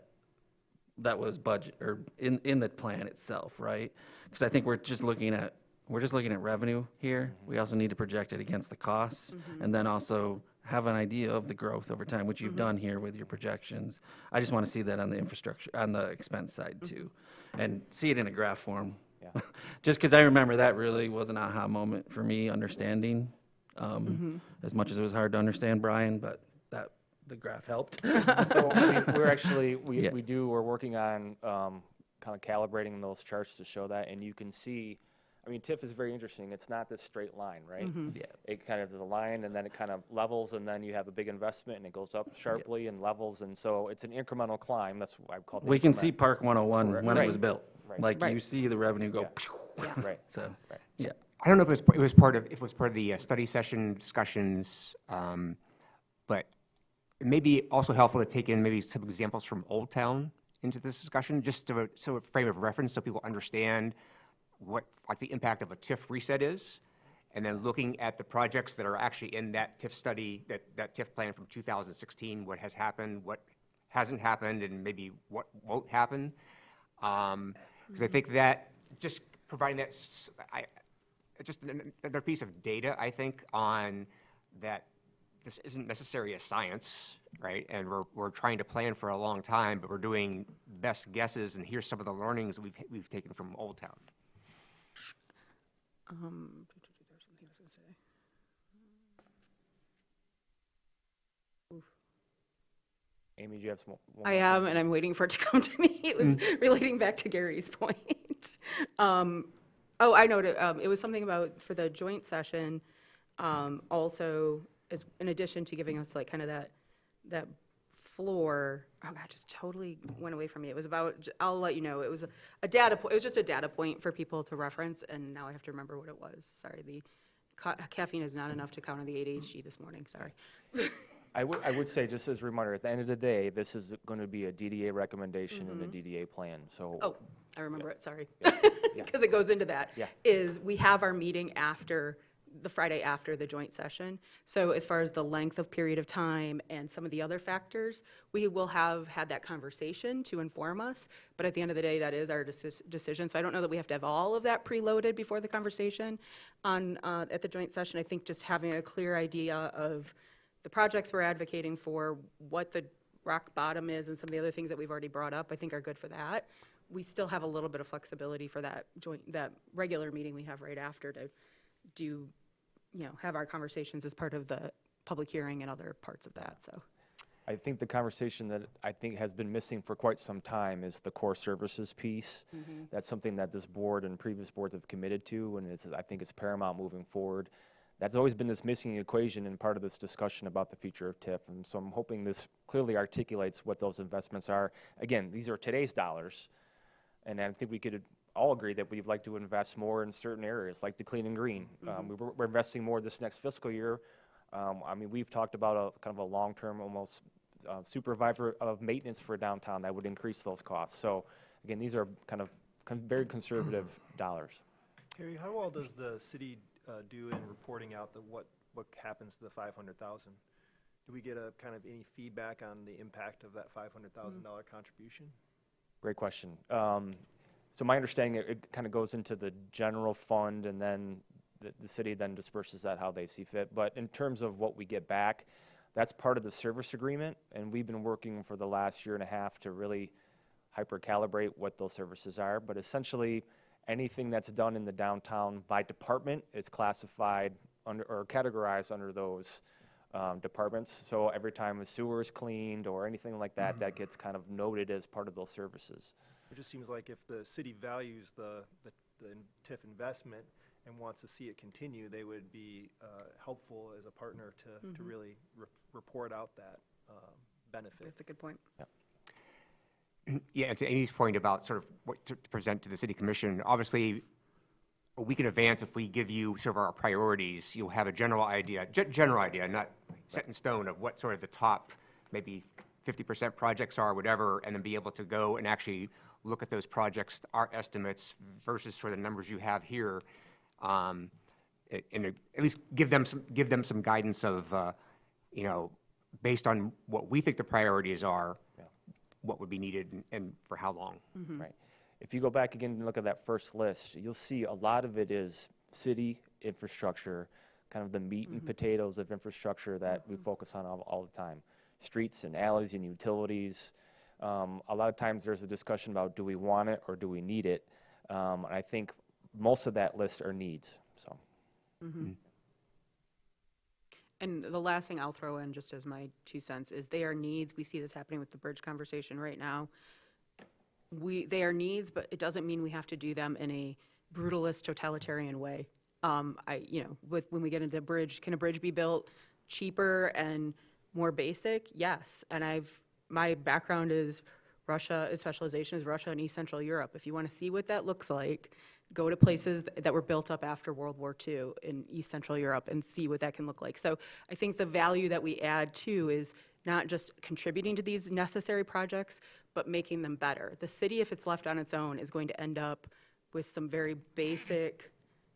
was budget, or in the plan itself, right? Because I think we're just looking at revenue here. We also need to project it against the costs, and then also have an idea of the growth over time, which you've done here with your projections. I just want to see that on the infrastructure, on the expense side too, and see it in a graph form. Yeah. Just because I remember that really was an aha moment for me, understanding, as much as it was hard to understand, Brian, but the graph helped. So, I mean, we're actually, Yeah. we're working on kind of calibrating those charts to show that, and you can see, I mean, TIF is very interesting. It's not this straight line, right? Yeah. It kind of is a line, and then it kind of levels, and then you have a big investment, and it goes up sharply and levels, and so it's an incremental climb. That's why I call it. We can see Park 101 Correct. when it Right. was built. Right. Like Right. you see the revenue go. Right. So, Right. yeah. I don't know if it was part of the study session discussions, but it may be also helpful to take in maybe some examples from Old Town into this discussion, just to, so a frame of reference so people understand what like the impact of a TIF reset is, and then looking at the projects that are actually in that TIF study, that TIF plan from 2016, what has happened, what hasn't happened, and maybe what won't happen. Because I think that just providing that, just another piece of data, I think, on that this isn't necessarily a science, right? And we're trying to plan for a long time, but we're doing best guesses, and here's some of the learnings we've taken from Old Town. There was something I was going to say. Amy, do you have some? I am, and I'm waiting for it to come to me. It was relating back to Gary's point. Oh, I know. It was something about for the joint session. Also, as in addition to giving us like kind of that floor. Oh God, just totally went away from me. It was about. I'll let you know. It was a data point. It was just a data point for people to reference, and now I have to remember what it was. Sorry, the caffeine is not enough to counter the ADHD this morning. Sorry. I would say, just as a reminder, at the end of the day, this is going to be a DDA recommendation and a DDA plan, so. Oh, I remember it, sorry. Yeah. Because it goes into that. Yeah. Is we have our meeting after, the Friday after the joint session. So as far as the length of period of time and some of the other factors, we will have had that conversation to inform us. But at the end of the day, that is our decision. So I don't know that we have to have all of that preloaded before the conversation on, at the joint session. I think just having a clear idea of the projects we're advocating for, what the rock bottom is, and some of the other things that we've already brought up, I think are good for that. We still have a little bit of flexibility for that that regular meeting we have right after to do, have our conversations as part of the public hearing and other parts of that, so. I think the conversation that I think has been missing for quite some time is the core services piece. That's something that this board and previous boards have committed to, and I think it's paramount moving forward. That's always been this missing equation in part of this discussion about the future of TIF, and so I'm hoping this clearly articulates what those investments are. Again, these are today's dollars, and I think we could all agree that we'd like to invest more in certain areas, like the clean and green. We're investing more this next fiscal year. I mean, we've talked about a kind of a long-term, almost supervisor of maintenance for downtown that would increase those costs. So, again, these are kind of very conservative dollars. Harry, how well does the city do in reporting out what happens to the 500,000? Do we get a kind of any feedback on the impact of that $500,000 contribution? Great question. So my understanding, it kind of goes into the general fund, and then the city then disperses that how they see fit. But in terms of what we get back, that's part of the service agreement, and we've been working for the last year and a half to really hyper-calibrate what those services are. But essentially, anything that's done in the downtown by department is classified under or categorized under those departments. So every time a sewer is cleaned or anything like that, that gets kind of noted as part of those services. It just seems like if the city values the TIF investment and wants to see it continue, they would be helpful as a partner to really report out that benefit. That's a good point. Yeah, and to Amy's point about sort of what to present to the city commission, obviously, a week in advance, if we give you sort of our priorities, you'll have a general idea, not set in stone, of what sort of the top maybe 50% projects are, whatever, and then be able to go and actually look at those projects, our estimates versus sort of the numbers you have here, and at least give them some guidance of, based on what we think the priorities are, what would be needed and for how long. Right. If you go back again and look at that first list, you'll see a lot of it is city infrastructure, kind of the meat and potatoes of infrastructure that we focus on all the time. Streets and alleys and utilities. A lot of times there's a discussion about, do we want it or do we need it? And I think most of that list are needs, so. And the last thing I'll throw in, just as my 2 cents, is they are needs. We see this happening with the bridge conversation right now. They are needs, but it doesn't mean we have to do them in a brutalist, totalitarian way. When we get into bridge, can a bridge be built cheaper and more basic? Yes. And my background is Russia, specialization is Russia and East Central Europe. If you want to see what that looks like, go to places that were built up after World War II in East Central Europe and see what that can look like. So I think the value that we add too is not just contributing to these necessary projects, but making them better. The city, if it's left on its own, is going to end up with some very basic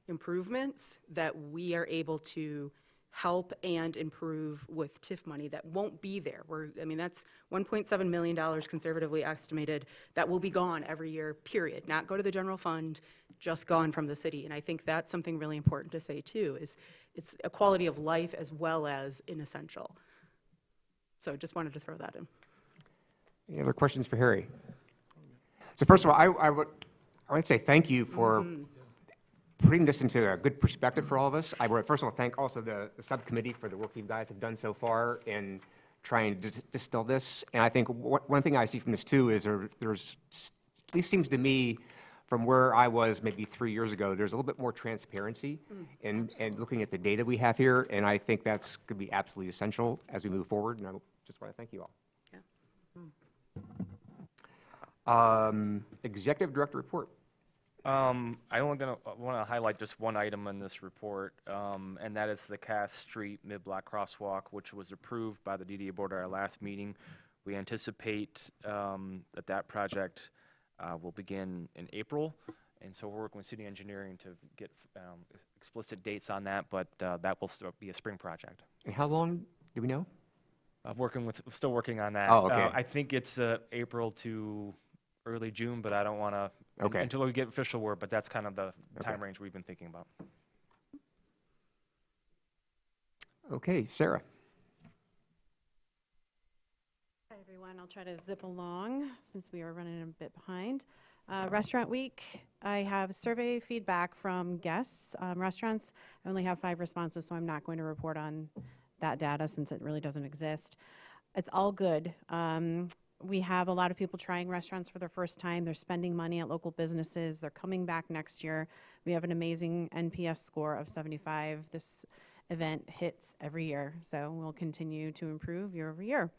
improvements that we are able to help and improve with TIF money that won't be there. That's $1.7 million conservatively estimated that will be gone every year, period. Not go to the general fund, just gone from the city. And I think that's something really important to say too, is it's a quality of life as well as an essential. So just wanted to throw that in. Any other questions for Harry? So first of all, I would say thank you for putting this into a good perspective for all of us. I would first of all thank also the subcommittee for the work you guys have done so far in trying to distill this. And I think one thing I see from this too is there's, at least seems to me, from where I was maybe 3 years ago, there's a little bit more transparency in looking at the data we have here. And I think that's going to be absolutely essential as we move forward. And I just want to thank you all. Executive Director report. I only want to highlight just one item in this report, and that is the Cass Street mid-block crosswalk, which was approved by the DDA board at our last meeting. We anticipate that project will begin in April, and so we're working with city engineering to get explicit dates on that, but that will still be a spring project. And how long, do we know? Still working on that. Oh, okay. I think it's April to early June, but I don't want to, Okay. until we get official word, but that's kind of the Okay. time range we've been thinking about. Okay, Sarah. Hi, everyone. I'll try to zip along since we are running a bit behind. Restaurant Week, I have survey feedback from guests. Restaurants, I only have 5 responses, so I'm not going to report on that data since it really doesn't exist. It's all good. We have a lot of people trying restaurants for their first time. They're spending money at local businesses. They're coming back next year. We have an amazing NPS score of 75. This event hits every year, so we'll continue to improve year over year.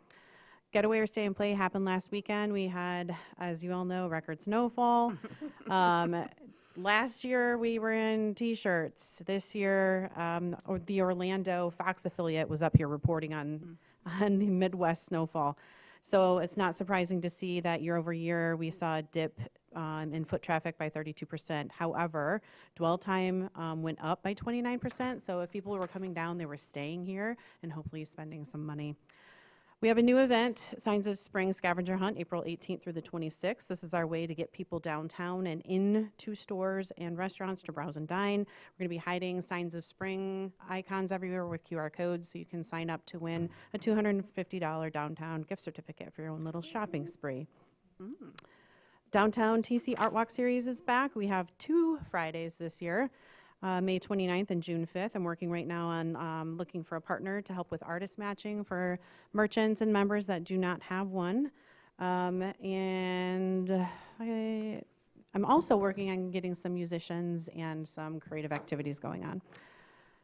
Getaway or Stay and Play happened last weekend. We had, as you all know, record snowfall. Last year, we were in T-shirts. This year, the Orlando Fox affiliate was up here reporting on the Midwest snowfall. So it's not surprising to see that year over year, we saw a dip in foot traffic by 32%. However, dwell time went up by 29%. So if people were coming down, they were staying here and hopefully spending some money. We have a new event, Signs of Spring Scavenger Hunt, April 18th through the 26th. This is our way to get people downtown and into stores and restaurants to browse and dine. We're going to be hiding Signs of Spring icons everywhere with QR codes, so you can sign up to win a $250 downtown gift certificate for your own little shopping spree. Downtown TC Art Walk Series is back. We have 2 Fridays this year. May 29th and June 5th. I'm working right now on looking for a partner to help with artist matching for merchants and members that do not have one. And I'm also working on getting some musicians and some creative activities going on.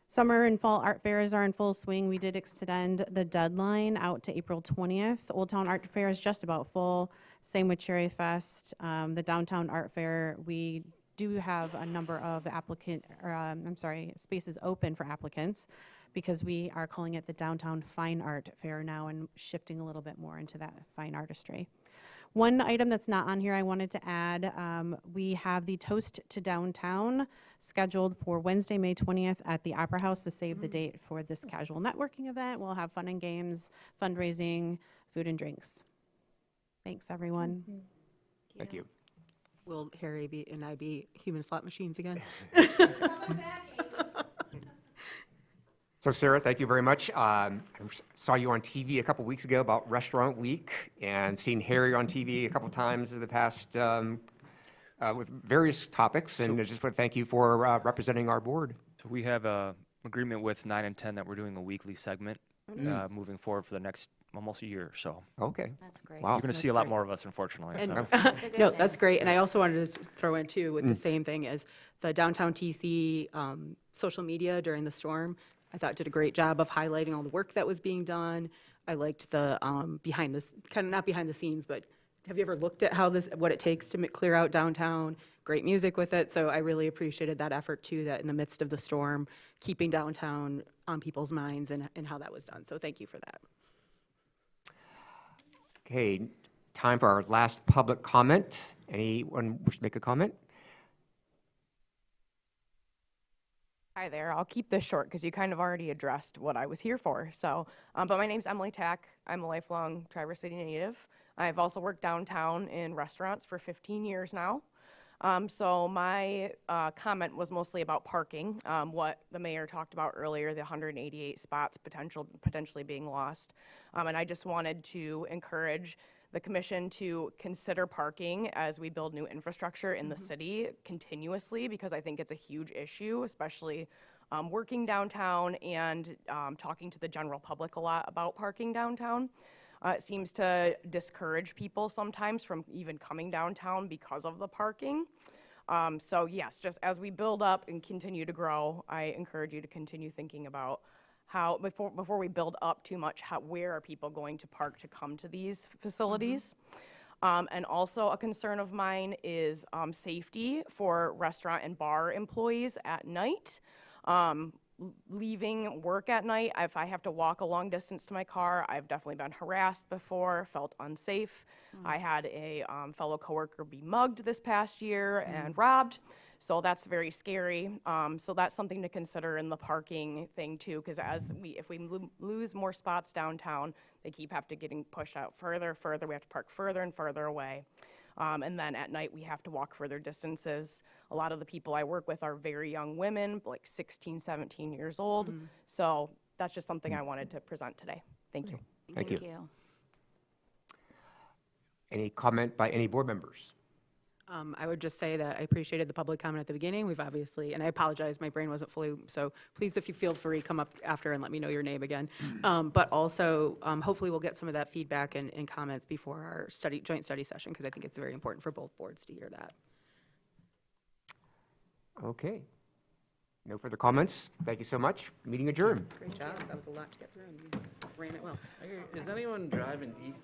Summer and fall art fairs are in full swing. We did extend the deadline out to April 20th. Old Town Art Fair is just about full. Same with Cherry Fest. The Downtown Art Fair, we do have a number of spaces open for applicants because we are calling it the Downtown Fine Art Fair now and shifting a little bit more into that fine artistry. One item that's not on here I wanted to add, we have the Toast to Downtown scheduled for Wednesday, May 20th at the Opera House to save the date for this casual networking event. We'll have fun and games, fundraising, food and drinks. Thanks, everyone. Thank you. Will Harry and I be human slot machines again? So Sarah, thank you very much. I saw you on TV a couple weeks ago about Restaurant Week, and seen Harry on TV a couple times in the past with various topics, and I just want to thank you for representing our board. So we have an agreement with 9 and 10 that we're doing a weekly segment moving forward for the next almost a year, so Okay. That's great. Wow. you're going to see a lot more of us, unfortunately. And so. That's a good no, thing. that's great. And I also wanted to throw in too with the same thing as the Downtown TC social media during the storm. I thought did a great job of highlighting all the work that was being done. I liked the behind this, kind of not behind the scenes, but have you ever looked at what it takes to clear out downtown? Great music with it. So I really appreciated that effort too, that in the midst of the storm, keeping downtown on people's minds and how that was done. So thank you for that. Okay, time for our last public comment. Anyone wish to make a comment? Hi there. I'll keep this short because you kind of already addressed what I was here for. So, but my name's Emily Tack. I'm a lifelong Traverse City native. I've also worked downtown in restaurants for 15 years now. So my comment was mostly about parking, what the mayor talked about earlier, the 188 spots potentially being lost. And I just wanted to encourage the commission to consider parking as we build new infrastructure in the city continuously, because I think it's a huge issue, especially working downtown and talking to the general public a lot about parking downtown. It seems to discourage people sometimes from even coming downtown because of the parking. So yes, just as we build up and continue to grow, I encourage you to continue thinking about how, before we build up too much, where are people going to park to come to these facilities? And also a concern of mine is safety for restaurant and bar employees at night. Leaving work at night, if I have to walk a long distance to my car, I've definitely been harassed before, felt unsafe. I had a fellow coworker be mugged this past year and robbed, so that's very scary. So that's something to consider in the parking thing too, because if we lose more spots downtown, they keep getting pushed out further. We have to park further and further away. And then at night, we have to walk further distances. A lot of the people I work with are very young women, like 16, 17 years old. So that's just something I wanted to present today. Thank you. Thank you. Any comment by any board members? I would just say that I appreciated the public comment at the beginning. We've obviously, and I apologize, my brain wasn't fully, so please, if you feel free, come up after and let me know your name again. But also, hopefully we'll get some of that feedback and comments before our joint study session, because I think it's very important for both boards to hear that. Okay. No further comments. Thank you so much. Meeting adjourned. Great job. That was a lot to get through, and you ran it well. Is anyone driving east